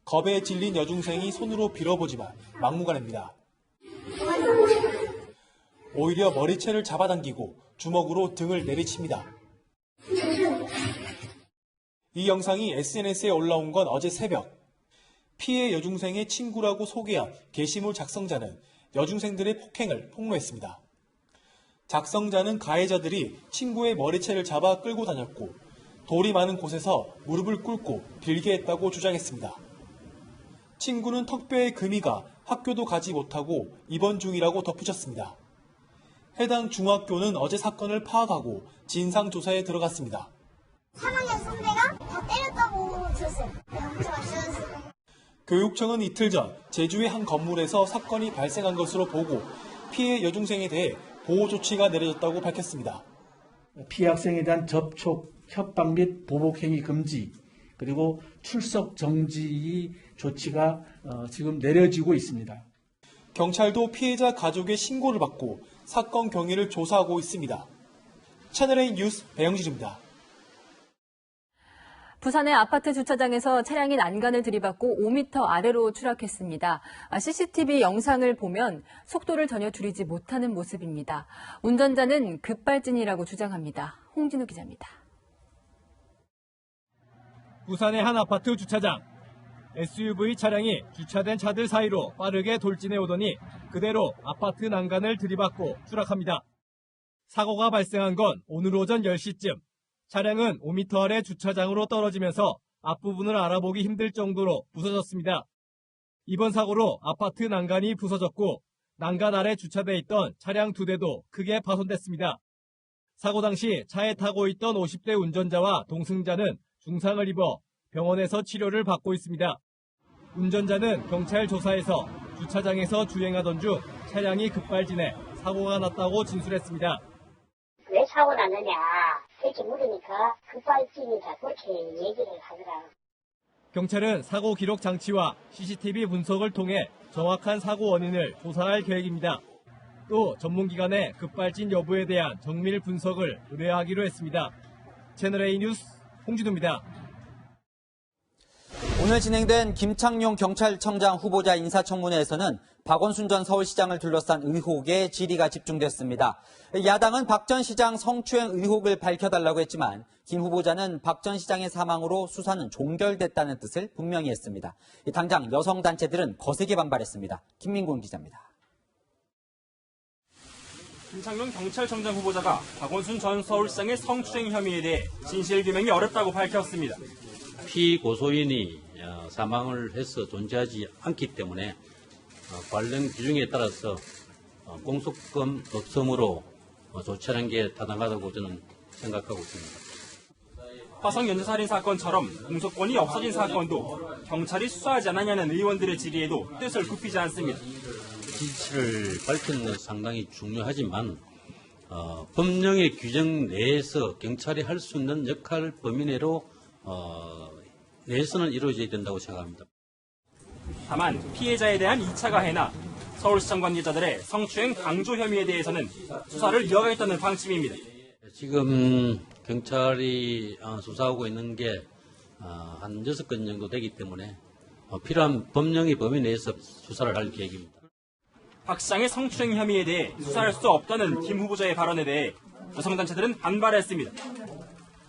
겁에 질린 여중생이 손으로 빌어보지만 막무가내입니다. 오히려 머리채를 잡아당기고 주먹으로 등을 내리칩니다. 이 영상이 SNS에 올라온 건 어제 새벽. 피해 여중생의 친구라고 소개한 게시물 작성자는 여중생들의 폭행을 폭로했습니다. 작성자는 가해자들이 친구의 머리채를 잡아 끌고 다녔고 돌이 많은 곳에서 무릎을 꿇고 빌게 했다고 주장했습니다. 친구는 턱뼈에 금이 가 학교도 가지 못하고 입원 중이라고 덧붙였습니다. 해당 중학교는 어제 사건을 파악하고 진상조사에 들어갔습니다. 3학년 선배가 다 때렸다고 들었어요. 교육청은 이틀 전 제주의 한 건물에서 사건이 발생한 것으로 보고 피해 여중생에 대해 보호 조치가 내려졌다고 밝혔습니다. 피해 학생에 대한 접촉, 협박 및 보복 행위 금지, 그리고 출석 정지 조치가 지금 내려지고 있습니다. 경찰도 피해자 가족의 신고를 받고 사건 경위를 조사하고 있습니다. 채널A 뉴스 배영진입니다. 부산의 아파트 주차장에서 차량이 난간을 들이받고 5m 아래로 추락했습니다. CCTV 영상을 보면 속도를 전혀 줄이지 못하는 모습입니다. 운전자는 급발진이라고 주장합니다. 홍진우 기자입니다. 부산의 한 아파트 주차장. SUV 차량이 주차된 차들 사이로 빠르게 돌진해 오더니 그대로 아파트 난간을 들이받고 추락합니다. 사고가 발생한 건 오늘 오전 10시쯤. 차량은 5m 아래 주차장으로 떨어지면서 앞부분을 알아보기 힘들 정도로 부서졌습니다. 이번 사고로 아파트 난간이 부서졌고 난간 아래 주차돼 있던 차량 2대도 크게 파손됐습니다. 사고 당시 차에 타고 있던 50대 운전자와 동승자는 중상을 입어 병원에서 치료를 받고 있습니다. 운전자는 경찰 조사에서 주차장에서 주행하던 중 차량이 급발진해 사고가 났다고 진술했습니다. 왜 사고 났느냐 이렇게 물으니까 급발진이다 그렇게 얘기를 하더라. 경찰은 사고 기록 장치와 CCTV 분석을 통해 정확한 사고 원인을 조사할 계획입니다. 또 전문기관의 급발진 여부에 대한 정밀 분석을 의뢰하기로 했습니다. 채널A 뉴스 홍진우입니다. 오늘 진행된 김창룡 경찰청장 후보자 인사청문회에서는 박원순 전 서울시장을 둘러싼 의혹에 질의가 집중됐습니다. 야당은 박 전 시장 성추행 의혹을 밝혀달라고 했지만 김 후보자는 박 전 시장의 사망으로 수사는 종결됐다는 뜻을 분명히 했습니다. 당장 여성단체들은 거세게 반발했습니다. 김민곤 기자입니다. 김창룡 경찰청장 후보자가 박원순 전 서울시장의 성추행 혐의에 대해 진실규명이 어렵다고 밝혔습니다. 피고소인이 사망을 해서 존재하지 않기 때문에 관련 규정에 따라서 공소권 없음으로 조치하는 게 타당하다고 저는 생각하고 있습니다. 화성 연쇄살인 사건처럼 공소권이 없어진 사건도 경찰이 수사하지 않았냐는 의원들의 질의에도 뜻을 굽히지 않습니다. 지시를 밝히는 건 상당히 중요하지만 법령의 규정 내에서 경찰이 할 수 있는 역할 범위 내에서는 이루어져야 된다고 생각합니다. 다만 피해자에 대한 2차 가해나 서울시청 관계자들의 성추행 강조 혐의에 대해서는 수사를 이어가겠다는 방침입니다. 지금 경찰이 수사하고 있는 게 한 6건 정도 되기 때문에 필요한 법령의 범위 내에서 수사를 할 계획입니다. 박 시장의 성추행 혐의에 대해 수사할 수 없다는 김 후보자의 발언에 대해 여성단체들은 반발했습니다.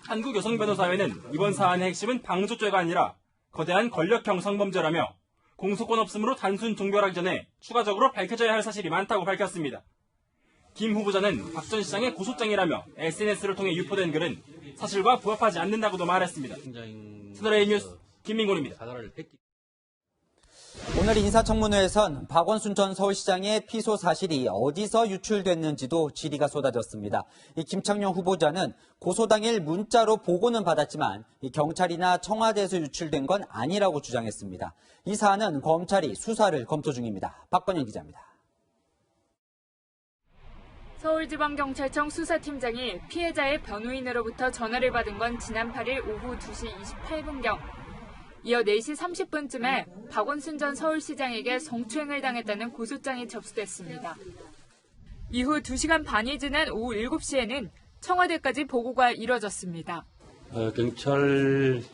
한국여성변호사회는 이번 사안의 핵심은 방조죄가 아니라 거대한 권력형 성범죄라며 공소권 없음으로 단순 종결하기 전에 추가적으로 밝혀져야 할 사실이 많다고 밝혔습니다. 김 후보자는 박 전 시장의 고소장이라며 SNS를 통해 유포된 글은 사실과 부합하지 않는다고도 말했습니다. 채널A 뉴스 김민곤입니다. 오늘 인사청문회에선 박원순 전 서울시장의 피소 사실이 어디서 유출됐는지도 질의가 쏟아졌습니다. 이 김창룡 후보자는 고소 당일 문자로 보고는 받았지만 경찰이나 청와대에서 유출된 건 아니라고 주장했습니다. 이 사안은 검찰이 수사를 검토 중입니다. 박건영 기자입니다. 서울지방경찰청 수사팀장이 피해자의 변호인으로부터 전화를 받은 건 지난 8일 오후 2시 28분경. 이어 4시 30분쯤에 박원순 전 서울시장에게 성추행을 당했다는 고소장이 접수됐습니다. 이후 2시간 반이 지난 오후 7시에는 청와대까지 보고가 이뤄졌습니다. 경찰청에도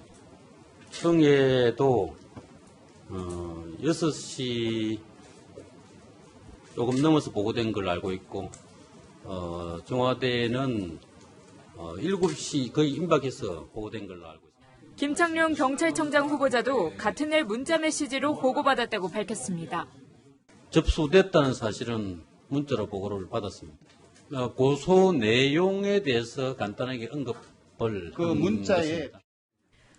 6시 조금 넘어서 보고된 걸 알고 있고 청와대는 7시 거의 임박해서 보고된 걸로 알고 있습니다. 김창룡 경찰청장 후보자도 같은 날 문자 메시지로 보고받았다고 밝혔습니다. 접수됐다는 사실은 문자로 보고를 받았습니다. 고소 내용에 대해서 간단하게 언급을 그 문자에 것입니다.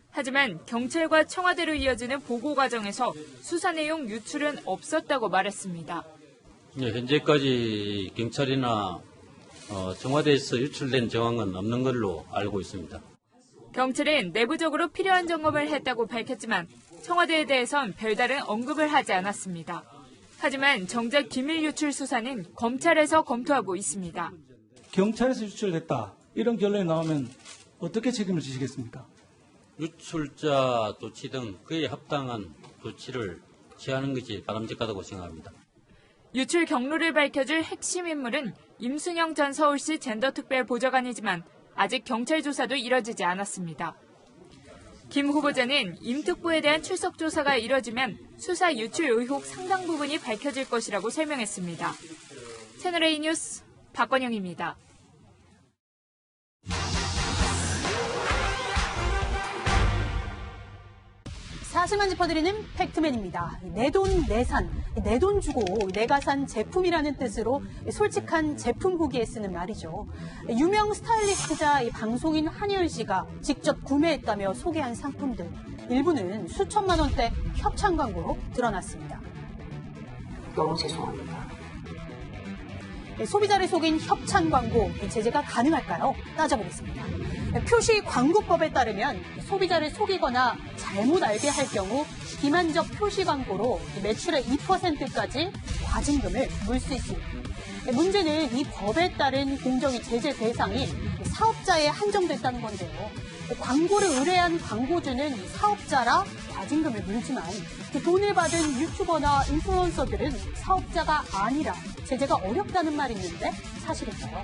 하지만 경찰과 청와대로 이어지는 보고 과정에서 수사 내용 유출은 없었다고 말했습니다. 현재까지 경찰이나 청와대에서 유출된 정황은 없는 걸로 알고 있습니다. 경찰은 내부적으로 필요한 점검을 했다고 밝혔지만 청와대에 대해선 별다른 언급을 하지 않았습니다. 하지만 정작 기밀 유출 수사는 검찰에서 검토하고 있습니다. 경찰에서 유출됐다. 이런 결론이 나오면 어떻게 책임을 지시겠습니까? 유출자 조치 등 그에 합당한 조치를 취하는 것이 바람직하다고 생각합니다. 유출 경로를 밝혀줄 핵심 인물은 임순영 전 서울시 젠더특별보좌관이지만 아직 경찰 조사도 이뤄지지 않았습니다. 김 후보자는 임 특보에 대한 출석 조사가 이뤄지면 수사 유출 의혹 상당 부분이 밝혀질 것이라고 설명했습니다. 채널A 뉴스 박건영입니다. 사실만 짚어드리는 팩트맨입니다. 내 돈 내산, 내 돈 주고 내가 산 제품이라는 뜻으로 솔직한 제품 후기에 쓰는 말이죠. 유명 스타일리스트자 방송인 한희연 씨가 직접 구매했다며 소개한 상품들, 일부는 수천만 원대 협찬 광고로 드러났습니다. 너무 죄송합니다. 소비자를 속인 협찬 광고, 제재가 가능할까요? 따져보겠습니다. 표시 광고법에 따르면 소비자를 속이거나 잘못 알게 할 경우 비만적 표시 광고로 매출의 2%까지 과징금을 물 수 있습니다. 문제는 이 법에 따른 공정위 제재 대상이 사업자에 한정됐다는 건데요. 광고를 의뢰한 광고주는 사업자라 과징금을 물지만 돈을 받은 유튜버나 인플루언서들은 사업자가 아니라 제재가 어렵다는 말이 있는데 사실일까요?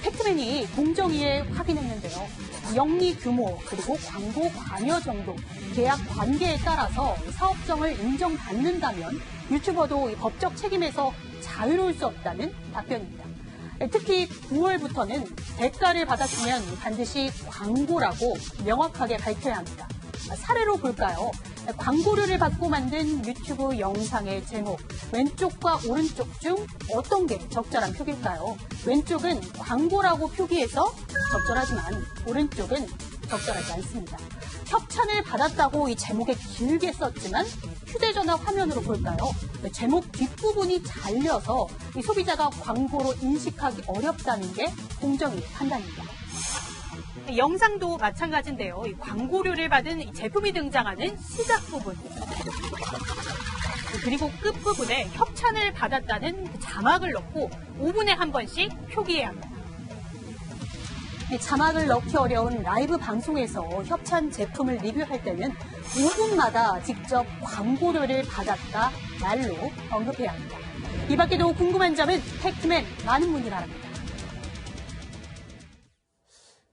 팩트맨이 공정위에 확인했는데요. 영리 규모 그리고 광고 관여 정도, 계약 관계에 따라서 사업성을 인정받는다면 유튜버도 법적 책임에서 자유로울 수 없다는 답변입니다. 특히 9월부터는 대가를 받았으면 반드시 광고라고 명확하게 밝혀야 합니다. 사례로 볼까요? 광고료를 받고 만든 유튜브 영상의 제목, 왼쪽과 오른쪽 중 어떤 게 적절한 표기일까요? 왼쪽은 광고라고 표기해서 적절하지만 오른쪽은 적절하지 않습니다. 협찬을 받았다고 이 제목에 길게 썼지만 휴대전화 화면으로 볼까요? 제목 뒷부분이 잘려서 이 소비자가 광고로 인식하기 어렵다는 게 공정위 판단입니다. 영상도 마찬가지인데요. 이 광고료를 받은 이 제품이 등장하는 시작 부분 그리고 끝부분에 협찬을 받았다는 자막을 넣고 5분에 한 번씩 표기해야 합니다. 자막을 넣기 어려운 라이브 방송에서 협찬 제품을 리뷰할 때는 5분마다 직접 광고료를 받았다 말로 언급해야 합니다. 이 밖에도 궁금한 점은 팩트맨 많은 문의 바랍니다.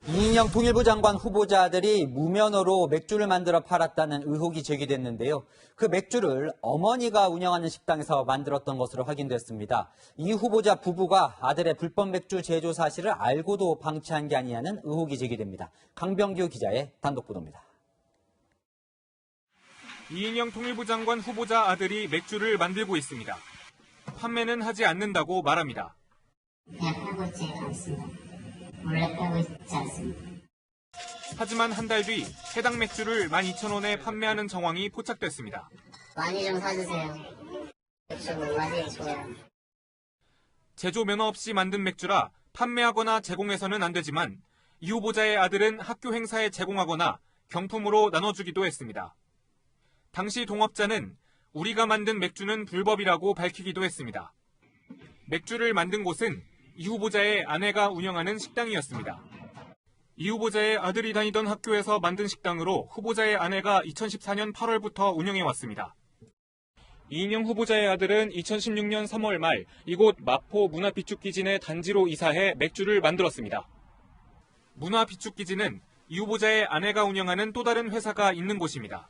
이인영 통일부 장관 후보자들이 무면허로 맥주를 만들어 팔았다는 의혹이 제기됐는데요. 그 맥주를 어머니가 운영하는 식당에서 만들었던 것으로 확인됐습니다. 이 후보자 부부가 아들의 불법 맥주 제조 사실을 알고도 방치한 게 아니냐는 의혹이 제기됩니다. 강병규 기자의 단독 보도입니다. 이인영 통일부 장관 후보자 아들이 맥주를 만들고 있습니다. 판매는 하지 않는다고 말합니다. 그냥 팔고 있지 않습니다. 원래 팔고 있지 않습니다. 하지만 한 달 뒤 해당 맥주를 12,000원에 판매하는 정황이 포착됐습니다. 많이 좀 사주세요. 맥주 맛이 좋아요. 제조 면허 없이 만든 맥주라 판매하거나 제공해서는 안 되지만 이 후보자의 아들은 학교 행사에 제공하거나 경품으로 나눠주기도 했습니다. 당시 동업자는 우리가 만든 맥주는 불법이라고 밝히기도 했습니다. 맥주를 만든 곳은 이 후보자의 아내가 운영하는 식당이었습니다. 이 후보자의 아들이 다니던 학교에서 만든 식당으로 후보자의 아내가 2014년 8월부터 운영해왔습니다. 이인영 후보자의 아들은 2016년 3월 말 이곳 마포 문화비축기진의 단지로 이사해 맥주를 만들었습니다. 문화비축기진은 이 후보자의 아내가 운영하는 또 다른 회사가 있는 곳입니다.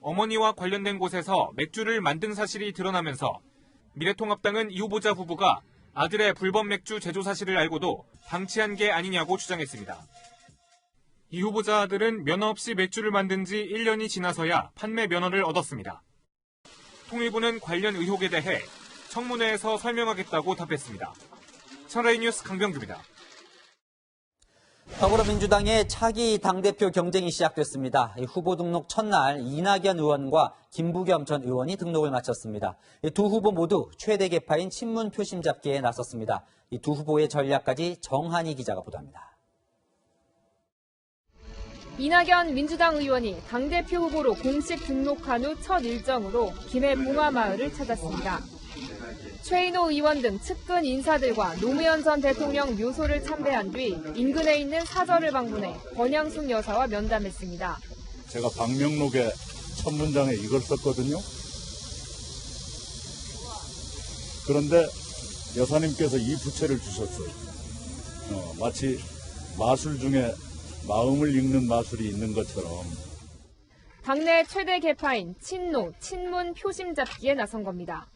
어머니와 관련된 곳에서 맥주를 만든 사실이 드러나면서 미래통합당은 이 후보자 부부가 아들의 불법 맥주 제조 사실을 알고도 방치한 게 아니냐고 주장했습니다. 이 후보자 아들은 면허 없이 맥주를 만든 지 1년이 지나서야 판매 면허를 얻었습니다. 통일부는 관련 의혹에 대해 청문회에서 설명하겠다고 답했습니다. 채널A 뉴스 강병규입니다. 더불어민주당의 차기 당대표 경쟁이 시작됐습니다. 후보 등록 첫날 이낙연 의원과 김부겸 전 의원이 등록을 마쳤습니다. 두 후보 모두 최대 계파인 친문 표심 잡기에 나섰습니다. 이 두 후보의 전략까지 정한희 기자가 보도합니다. 이낙연 민주당 의원이 당대표 후보로 공식 등록한 후 첫 일정으로 김해 봉화마을을 찾았습니다. 최인호 의원 등 측근 인사들과 노무현 전 대통령 묘소를 참배한 뒤 인근에 있는 사절을 방문해 권양숙 여사와 면담했습니다. 제가 방명록에 첫 문장에 이걸 썼거든요. 그런데 여사님께서 이 부채를 주셨어요. 마치 마술 중에 마음을 읽는 마술이 있는 것처럼. 당내 최대 계파인 친노, 친문 표심 잡기에 나선 겁니다.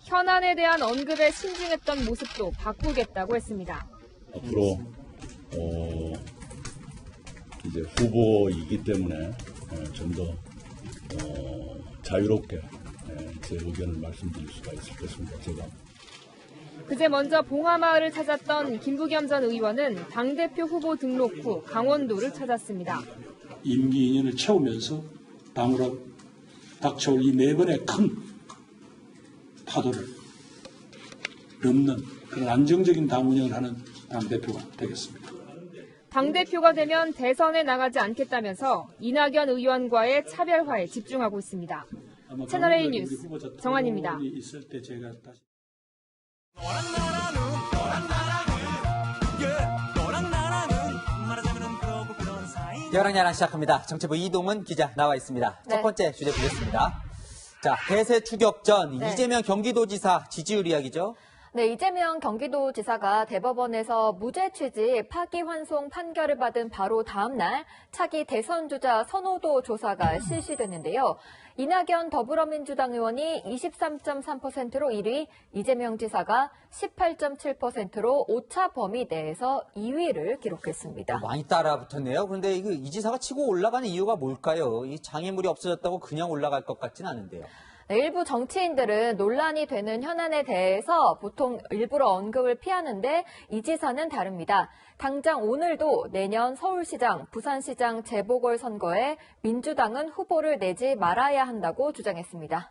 현안에 대한 언급에 신중했던 모습도 바꾸겠다고 했습니다. 앞으로 이제 후보이기 때문에 좀 더 자유롭게 제 의견을 말씀드릴 수가 있을 것입니다. 제가. 그제 먼저 봉화마을을 찾았던 김부겸 전 의원은 당대표 후보 등록 후 강원도를 찾았습니다. 임기 2년을 채우면서 당으로 닥쳐올 이 네 번의 큰 파도를 넘는 그런 안정적인 당 운영을 하는 당대표가 되겠습니다. 당대표가 되면 대선에 나가지 않겠다면서 이낙연 의원과의 차별화에 집중하고 있습니다. 채널A 뉴스 정한입니다. 여랑야랑 시작합니다. 정치부 이동은 기자 나와 있습니다. 첫 번째 주제 보겠습니다. 자, 대세 추격 전 이재명 경기도지사 지지율 이야기죠. 네, 이재명 경기도지사가 대법원에서 무죄 취지 파기환송 판결을 받은 바로 다음 날 차기 대선 주자 선호도 조사가 실시됐는데요. 이낙연 더불어민주당 의원이 23.3%로 1위, 이재명 지사가 18.7%로 오차 범위 내에서 2위를 기록했습니다. 많이 따라붙었네요. 그런데 이 지사가 치고 올라가는 이유가 뭘까요? 이 장애물이 없어졌다고 그냥 올라갈 것 같지는 않은데요. 네, 일부 정치인들은 논란이 되는 현안에 대해서 보통 일부러 언급을 피하는데 이 지사는 다릅니다. 당장 오늘도 내년 서울시장, 부산시장 재보궐선거에 민주당은 후보를 내지 말아야 한다고 주장했습니다.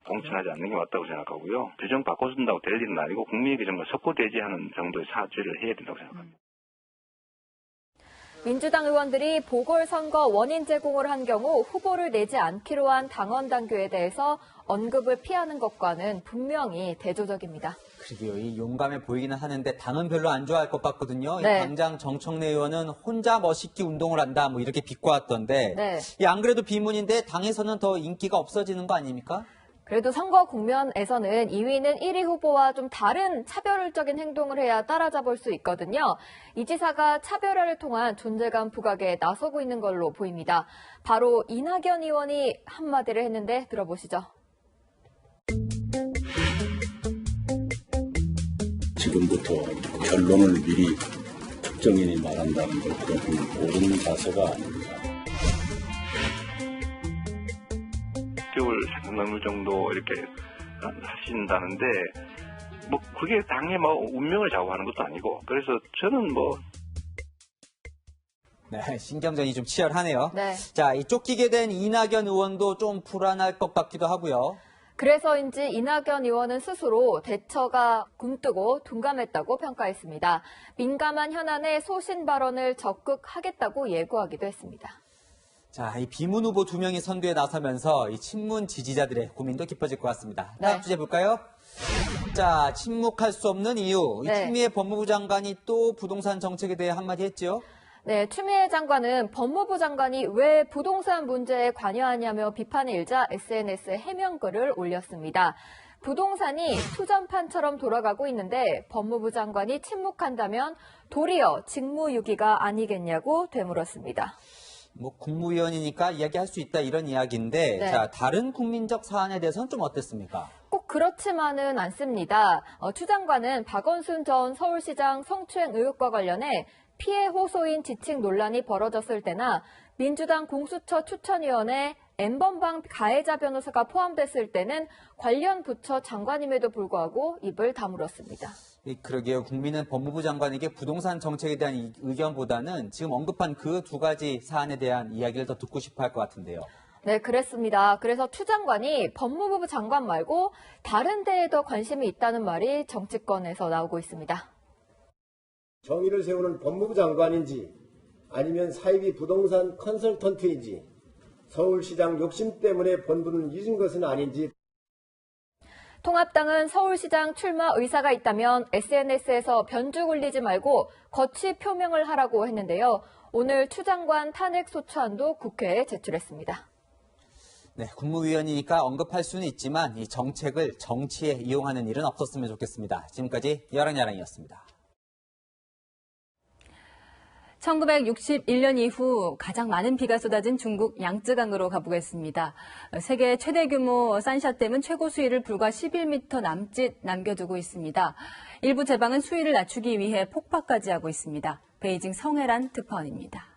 공천하지 않는 게 맞다고 생각하고요. 규정 바꿔준다고 될 일은 아니고 국민에게 정말 석고대지하는 정도의 사죄를 해야 된다고 생각합니다. 민주당 의원들이 보궐선거 원인 제공을 한 경우 후보를 내지 않기로 한 당원 당규에 대해서 언급을 피하는 것과는 분명히 대조적입니다. 그러게요. 이 용감해 보이기는 하는데 당은 별로 안 좋아할 것 같거든요. 네. 당장 정청래 의원은 혼자 멋있게 운동을 한다 뭐 이렇게 비꼬았던데 안 그래도 비문인데 당에서는 더 인기가 없어지는 거 아닙니까? 그래도 선거 국면에서는 2위는 1위 후보와 좀 다른 차별적인 행동을 해야 따라잡을 수 있거든요. 이 지사가 차별화를 통한 존재감 부각에 나서고 있는 걸로 보입니다. 바로 이낙연 의원이 한마디를 했는데 들어보시죠. 지금부터 결론을 미리 특정인이 말한다는 것, 그건 옳은 자세가 아닙니다. 6개월 생각나물 정도 이렇게 하신다는데 뭐 그게 당의 뭐 운명을 좌우하는 것도 아니고 그래서 저는 뭐 네, 신경전이 좀 치열하네요. 네. 자, 이 쫓기게 된 이낙연 의원도 좀 불안할 것 같기도 하고요. 그래서인지 이낙연 의원은 스스로 대처가 굼뜨고 둔감했다고 평가했습니다. 민감한 현안에 소신 발언을 적극 하겠다고 예고하기도 했습니다. 자, 이 비문 후보 2명이 선두에 나서면서 이 친문 지지자들의 고민도 깊어질 것 같습니다. 다음 주제 볼까요? 자, 침묵할 수 없는 이유. 이 추미애 법무부 장관이 또 부동산 정책에 대해 한마디 했죠? 네, 추미애 장관은 법무부 장관이 왜 부동산 문제에 관여하냐며 비판을 일자 SNS에 해명글을 올렸습니다. 부동산이 투전판처럼 돌아가고 있는데 법무부 장관이 침묵한다면 도리어 직무유기가 아니겠냐고 되물었습니다. 뭐 국무위원이니까 이야기할 수 있다 이런 이야기인데 자, 다른 국민적 사안에 대해서는 좀 어땠습니까? 꼭 그렇지만은 않습니다. 추 장관은 박원순 전 서울시장 성추행 의혹과 관련해 피해 호소인 지칭 논란이 벌어졌을 때나 민주당 공수처 추천위원회 N번방 가해자 변호사가 포함됐을 때는 관련 부처 장관임에도 불구하고 입을 다물었습니다. 그러게요. 국민은 법무부 장관에게 부동산 정책에 대한 의견보다는 지금 언급한 그 2가지 사안에 대한 이야기를 더 듣고 싶어 할 것 같은데요. 네, 그랬습니다. 그래서 추 장관이 법무부 장관 말고 다른 데에 더 관심이 있다는 말이 정치권에서 나오고 있습니다. 정의를 세우는 법무부 장관인지 아니면 사이비 부동산 컨설턴트인지 서울시장 욕심 때문에 본분을 잊은 것은 아닌지. 통합당은 서울시장 출마 의사가 있다면 SNS에서 변주 굴리지 말고 거취 표명을 하라고 했는데요. 오늘 추 장관 탄핵 소추안도 국회에 제출했습니다. 네, 국무위원이니까 언급할 수는 있지만 이 정책을 정치에 이용하는 일은 없었으면 좋겠습니다. 지금까지 야랑야랑이었습니다. 1961년 이후 가장 많은 비가 쏟아진 중국 양쯔강으로 가보겠습니다. 세계 최대 규모 산샤댐은 최고 수위를 불과 11m 남짓 남겨두고 있습니다. 일부 제방은 수위를 낮추기 위해 폭파까지 하고 있습니다. 베이징 성해란 특파원입니다.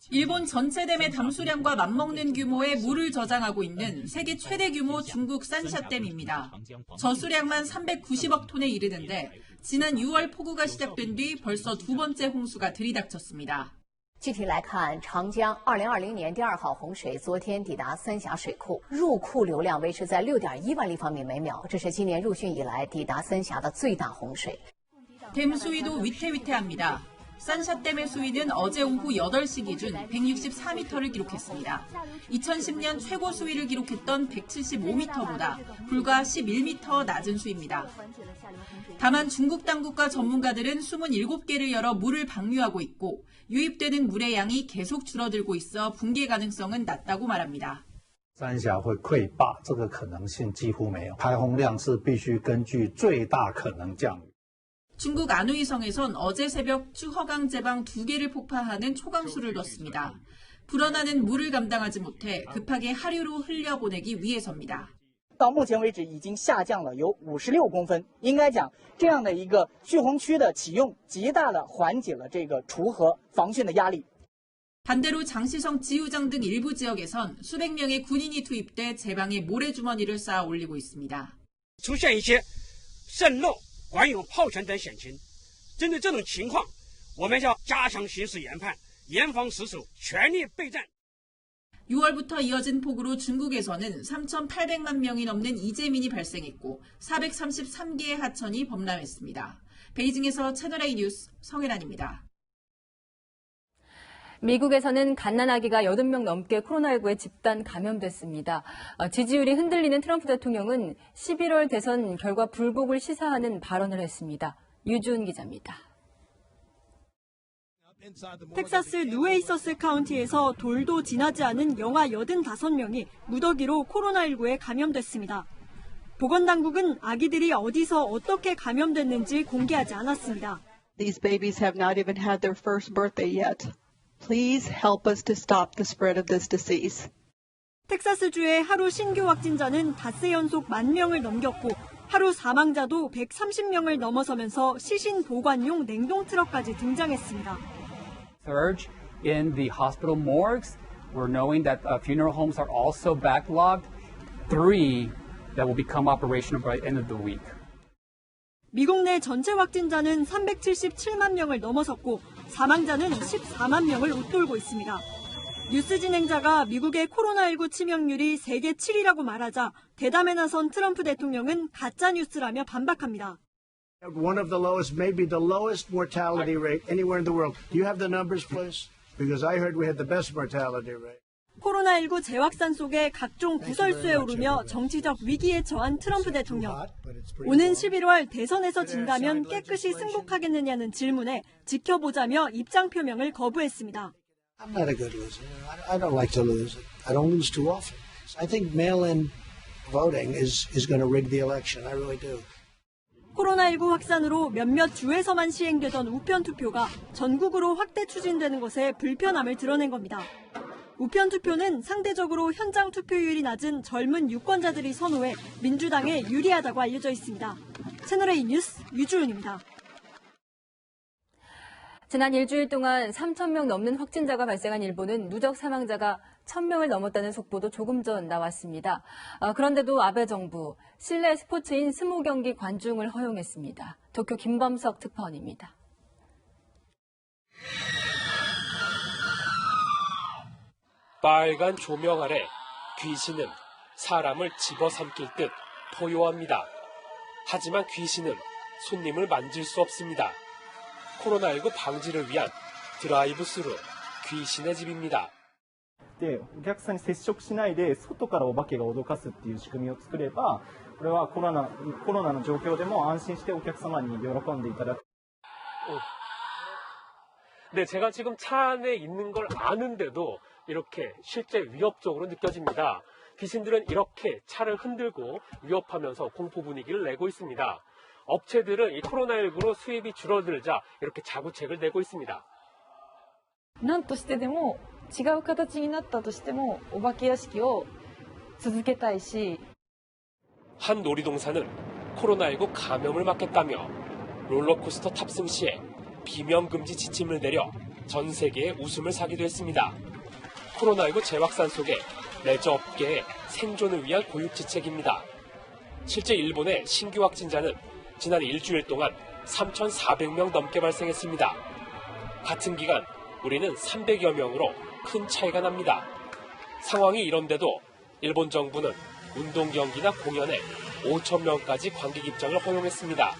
일본 전체 댐의 담수량과 맞먹는 규모의 물을 저장하고 있는 세계 최대 규모 중국 산샤댐입니다. 저수량만 390억 톤에 이르는데 지난 6월 폭우가 시작된 뒤 벌써 2번째 홍수가 들이닥쳤습니다. 具体来看，长江2020年第2号洪水昨天抵达三峡水库，入库流量维持在 6.1万立方米每秒，这是今年入汛以来抵达三峡的最大洪水。 댐 수위도 위태위태합니다. 산샤댐의 수위는 어제 오후 8시 기준 164m를 기록했습니다. 2010년 최고 수위를 기록했던 175m보다 불과 11m 낮은 수위입니다. 다만 중국 당국과 전문가들은 27개를 열어 물을 방류하고 있고 유입되는 물의 양이 계속 줄어들고 있어 붕괴 가능성은 낮다고 말합니다. 三峡会溃坝这个可能性几乎没有，排洪量是必须根据最大可能降雨。 중국 안후이성에선 어제 새벽 쭈허강 제방 2개를 폭파하는 초강수를 뒀습니다. 불어나는 물을 감당하지 못해 급하게 하류로 흘려보내기 위해서입니다. 到目前为止已经下降了有56公分，应该讲这样的一个蓄洪区的启用，极大的缓解了这个除河防汛的压力。 반대로 장시성 지우정 등 일부 지역에선 수백 명의 군인이 투입돼 제방에 모래주머니를 쌓아 올리고 있습니다. 出现一些渗漏、管有泡泉等险情，针对这种情况，我们要加强形势研判，严防死守，全力备战。 6월부터 이어진 폭우로 중국에서는 3,800만 명이 넘는 이재민이 발생했고 433개의 하천이 범람했습니다. 베이징에서 채널A 뉴스 성혜란입니다. 미국에서는 갓난아기가 80명 넘게 코로나19에 집단 감염됐습니다. 지지율이 흔들리는 트럼프 대통령은 11월 대선 결과 불복을 시사하는 발언을 했습니다. 유주은 기자입니다. 텍사스 누에이서스 카운티에서 돌도 지나지 않은 영하 85명이 무더기로 코로나19에 감염됐습니다. 보건당국은 아기들이 어디서 어떻게 감염됐는지 공개하지 않았습니다. These babies have not even had their first birthday yet. Please help us to stop the spread of this disease. 텍사스주의 하루 신규 확진자는 닷새 연속 10,000명을 넘겼고 하루 사망자도 130명을 넘어서면서 시신 보관용 냉동 트럭까지 등장했습니다. Surge in the hospital morgues. We're knowing that funeral homes are also backlogged. 3 that will become operational by the end of the week. 미국 내 전체 확진자는 377만 명을 넘어섰고 사망자는 14만 명을 웃돌고 있습니다. 뉴스 진행자가 미국의 코로나19 치명률이 세계 7위라고 말하자 대담에 나선 트럼프 대통령은 가짜 뉴스라며 반박합니다. One of the lowest, maybe the lowest mortality rate anywhere in the world. Do you have the numbers, please? Because I heard we had the best mortality rate. 코로나19 재확산 속에 각종 구설수에 오르며 정치적 위기에 처한 트럼프 대통령. 오는 11월 대선에서 진다면 깨끗이 승복하겠느냐는 질문에 지켜보자며 입장 표명을 거부했습니다. I'm not a good loser. I don't like to lose. I don't lose too often. I think mail-in voting is going to rig the election. I really do. 코로나19 확산으로 몇몇 주에서만 시행되던 우편투표가 전국으로 확대 추진되는 것에 불편함을 드러낸 겁니다. 우편투표는 상대적으로 현장 투표율이 낮은 젊은 유권자들이 선호해 민주당에 유리하다고 알려져 있습니다. 채널A 뉴스 유주은입니다. 지난 일주일 동안 3,000명 넘는 확진자가 발생한 일본은 누적 사망자가 1,000명을 넘었다는 속보도 조금 전 나왔습니다. 그런데도 아베 정부 실내 스포츠인 스모 경기 관중을 허용했습니다. 도쿄 김범석 특파원입니다. 빨간 조명 아래 귀신은 사람을 집어삼킬 듯 포효합니다. 하지만 귀신은 손님을 만질 수 없습니다. 코로나19 방지를 위한 드라이브 스루 귀신의 집입니다. で、お客さんに接触しないで外からお化けが脅かすっていう仕組みを作れば、これはコロナの状況でも安心してお客様に喜んでいただく。 네, 제가 지금 차 안에 있는 걸 아는데도 이렇게 실제 위협적으로 느껴집니다. 귀신들은 이렇게 차를 흔들고 위협하면서 공포 분위기를 내고 있습니다. 업체들은 이 코로나19로 수입이 줄어들자 이렇게 자구책을 내고 있습니다. 何としてでも違う形になったとしてもお化け屋敷を続けたいし 한 놀이동산은 코로나19 감염을 막겠다며 롤러코스터 탑승 시에 비명 금지 지침을 내려 전 세계에 웃음을 사기도 했습니다. 코로나19 재확산 속에 레저 업계의 생존을 위한 고육지책입니다. 실제 일본의 신규 확진자는 지난 일주일 동안 3,400명 넘게 발생했습니다. 같은 기간 우리는 300여 명으로 큰 차이가 납니다. 상황이 이런데도 일본 정부는 운동 경기나 공연에 5,000명까지 관객 입장을 허용했습니다.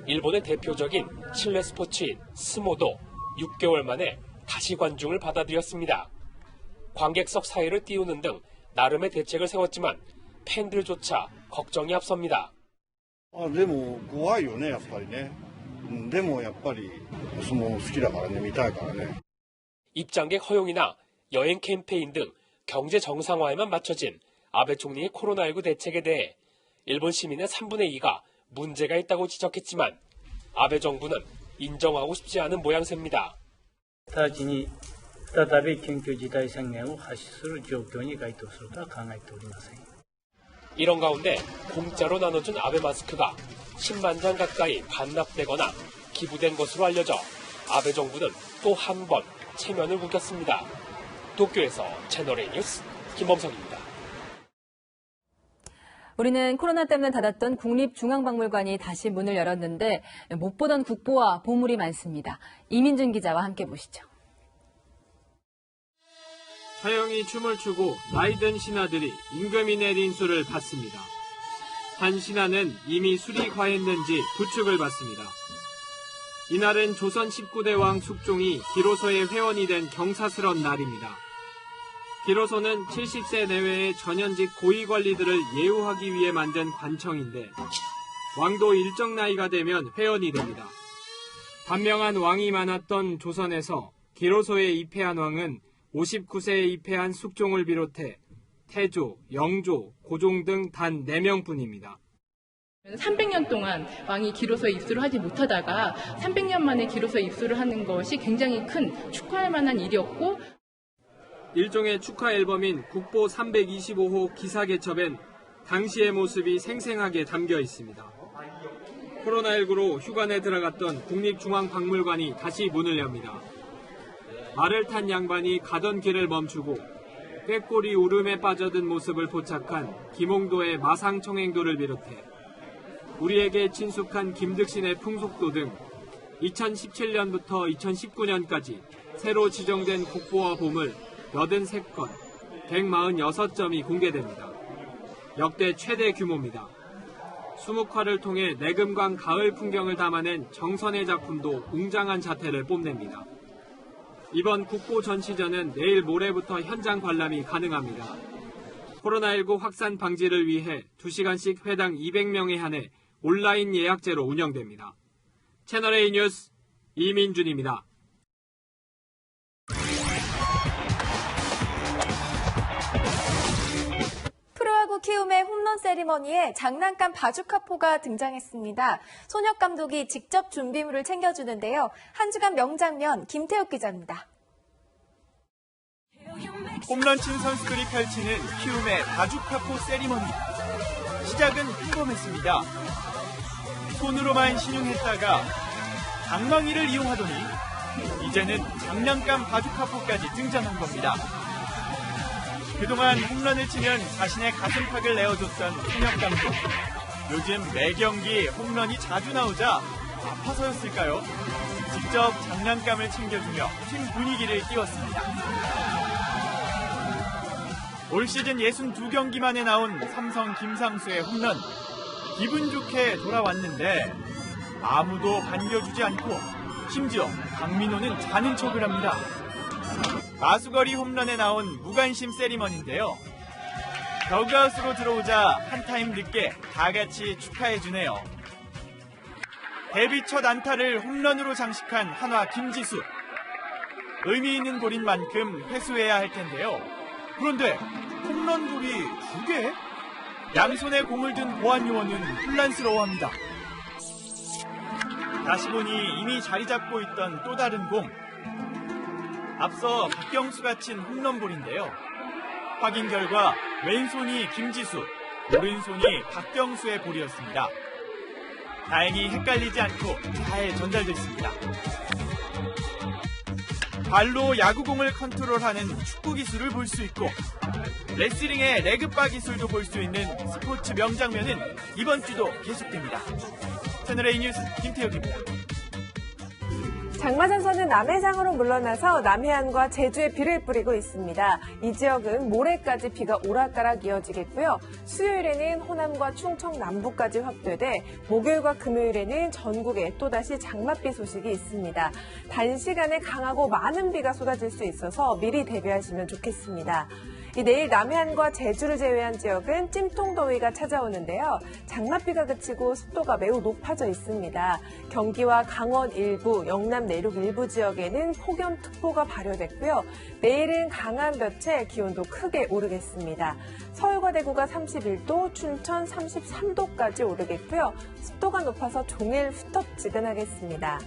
일본의 대표적인 실내 스포츠인 스모도 6개월 만에 다시 관중을 받아들였습니다. 관객석 사이를 띄우는 등 나름의 대책을 세웠지만 팬들조차 걱정이 앞섭니다. でも怖いよねやっぱりね。でもやっぱり相撲好きだからね見たいからね。 입장객 허용이나 여행 캠페인 등 경제 정상화에만 맞춰진 아베 총리의 코로나19 대책에 대해 일본 시민의 3분의 2가 문제가 있다고 지적했지만 아베 정부는 인정하고 싶지 않은 모양새입니다. 直ちに再び緊急事態宣言を発出する状況に該当するとは考えておりません。 이런 가운데 공짜로 나눠준 아베 마스크가 10만 장 가까이 반납되거나 기부된 것으로 알려져 아베 정부는 또 한 번 체면을 구겼습니다. 도쿄에서 채널A 뉴스 김범석입니다. 우리는 코로나 때문에 닫았던 국립중앙박물관이 다시 문을 열었는데 못 보던 국보와 보물이 많습니다. 이민준 기자와 함께 보시죠. 서영이 춤을 추고 나이든 신하들이 임금이 내린 수를 받습니다. 한 신하는 이미 술이 과했는지 부축을 받습니다. 이날은 조선 19대 왕 숙종이 기로소의 회원이 된 경사스런 날입니다. 기로소는 70세 내외의 전현직 고위 관리들을 예우하기 위해 만든 관청인데 왕도 일정 나이가 되면 회원이 됩니다. 반명한 왕이 많았던 조선에서 기로소에 입회한 왕은 59세에 입회한 숙종을 비롯해 태조, 영조, 고종 등 단 4명뿐입니다. 300년 동안 왕이 기로소에 입수를 하지 못하다가 300년 만에 기로소에 입수를 하는 것이 굉장히 큰 축하할 만한 일이었고 일종의 축하 앨범인 국보 325호 기사개첩엔 당시의 모습이 생생하게 담겨 있습니다. 코로나19로 휴관에 들어갔던 국립중앙박물관이 다시 문을 엽니다. 말을 탄 양반이 가던 길을 멈추고 꾀꼬리 울음에 빠져든 모습을 포착한 김홍도의 마상청행도를 비롯해 우리에게 친숙한 김득신의 풍속도 등 2017년부터 2019년까지 새로 지정된 국보와 보물 83건, 146점이 공개됩니다. 역대 최대 규모입니다. 수묵화를 통해 내금강 가을 풍경을 담아낸 정선의 작품도 웅장한 자태를 뽐냅니다. 이번 국보 전시전은 내일 모레부터 현장 관람이 가능합니다. 코로나19 확산 방지를 위해 2시간씩 회당 200명에 한해 온라인 예약제로 운영됩니다. 채널A 뉴스 이민준입니다. 프로야구 키움의 홈런 세리머니에 장난감 바주카포가 등장했습니다. 손혁 감독이 직접 준비물을 챙겨주는데요. 한 주간 명장면 김태욱 기자입니다. 홈런 친 선수들이 펼치는 키움의 바주카포 세리머니. 시작은 평범했습니다. 손으로만 신용했다가 방망이를 이용하더니 이제는 장난감 바주카포까지 등장한 겁니다. 그동안 홈런을 치면 자신의 가슴팍을 내어줬던 손혁 감독. 요즘 매 경기 홈런이 자주 나오자 아파서였을까요? 직접 장난감을 챙겨주며 팀 분위기를 띄웠습니다. 올 시즌 62경기 만에 나온 삼성 김상수의 홈런. 기분 좋게 돌아왔는데 아무도 반겨주지 않고 심지어 강민호는 자는 척을 합니다. 마수거리 홈런에 나온 무관심 세리머니인데요. 더그아웃으로 들어오자 한 타임 늦게 다 같이 축하해주네요. 데뷔 첫 안타를 홈런으로 장식한 한화 김지수. 의미 있는 골인 만큼 회수해야 할 텐데요. 그런데 홈런볼이 2개? 양손에 공을 든 보안 요원은 혼란스러워합니다. 다시 보니 이미 자리 잡고 있던 또 다른 공. 앞서 박경수가 친 홈런볼인데요. 확인 결과 왼손이 김지수, 오른손이 박경수의 볼이었습니다. 다행히 헷갈리지 않고 잘 전달됐습니다. 발로 야구공을 컨트롤하는 축구 기술을 볼 수 있고 레슬링의 레그바 기술도 볼 수 있는 스포츠 명장면은 이번 주도 계속됩니다. 채널A 뉴스 김태욱입니다. 장마전선은 남해상으로 물러나서 남해안과 제주에 비를 뿌리고 있습니다. 이 지역은 모레까지 비가 오락가락 이어지겠고요. 수요일에는 호남과 충청 남부까지 확대돼 목요일과 금요일에는 전국에 또다시 장맛비 소식이 있습니다. 단시간에 강하고 많은 비가 쏟아질 수 있어서 미리 대비하시면 좋겠습니다. 내일 남해안과 제주를 제외한 지역은 찜통더위가 찾아오는데요. 장맛비가 그치고 습도가 매우 높아져 있습니다. 경기와 강원 일부, 영남 내륙 일부 지역에는 폭염특보가 발효됐고요. 내일은 강한 볕에 기온도 크게 오르겠습니다. 서울과 대구가 31도, 춘천 33도까지 오르겠고요. 습도가 높아서 종일 후텁지근하겠습니다.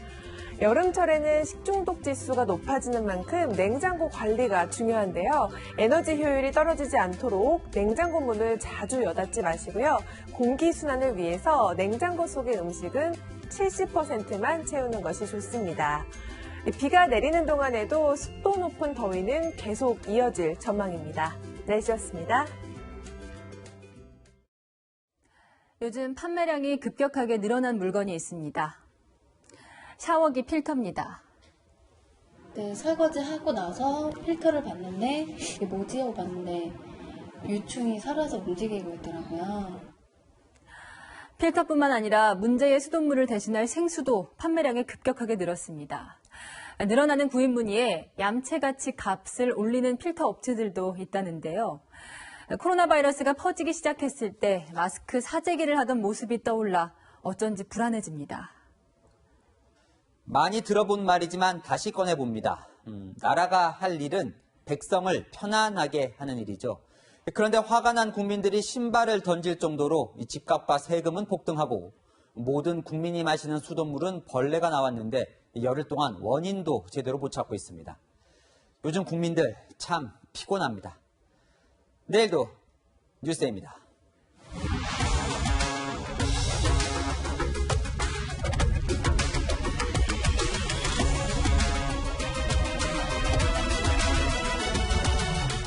여름철에는 식중독 지수가 높아지는 만큼 냉장고 관리가 중요한데요. 에너지 효율이 떨어지지 않도록 냉장고 문을 자주 여닫지 마시고요. 공기순환을 위해서 냉장고 속의 음식은 70%만 채우는 것이 좋습니다. 비가 내리는 동안에도 습도 높은 더위는 계속 이어질 전망입니다. 날씨였습니다. 요즘 판매량이 급격하게 늘어난 물건이 있습니다. 샤워기 필터입니다. 네, 설거지 하고 나서 필터를 봤는데 이게 뭐지 하고 봤는데 유충이 살아서 움직이고 있더라고요. 필터뿐만 아니라 문제의 수돗물을 대신할 생수도 판매량이 급격하게 늘었습니다. 늘어나는 구입 문의에 얌체같이 값을 올리는 필터 업체들도 있다는데요. 코로나 바이러스가 퍼지기 시작했을 때 마스크 사재기를 하던 모습이 떠올라 어쩐지 불안해집니다. 많이 들어본 말이지만 다시 꺼내봅니다. 나라가 할 일은 백성을 편안하게 하는 일이죠. 그런데 화가 난 국민들이 신발을 던질 정도로 집값과 세금은 폭등하고 모든 국민이 마시는 수돗물은 벌레가 나왔는데 열흘 동안 원인도 제대로 못 찾고 있습니다. 요즘 국민들 참 피곤합니다. 내일도 뉴스데이입니다.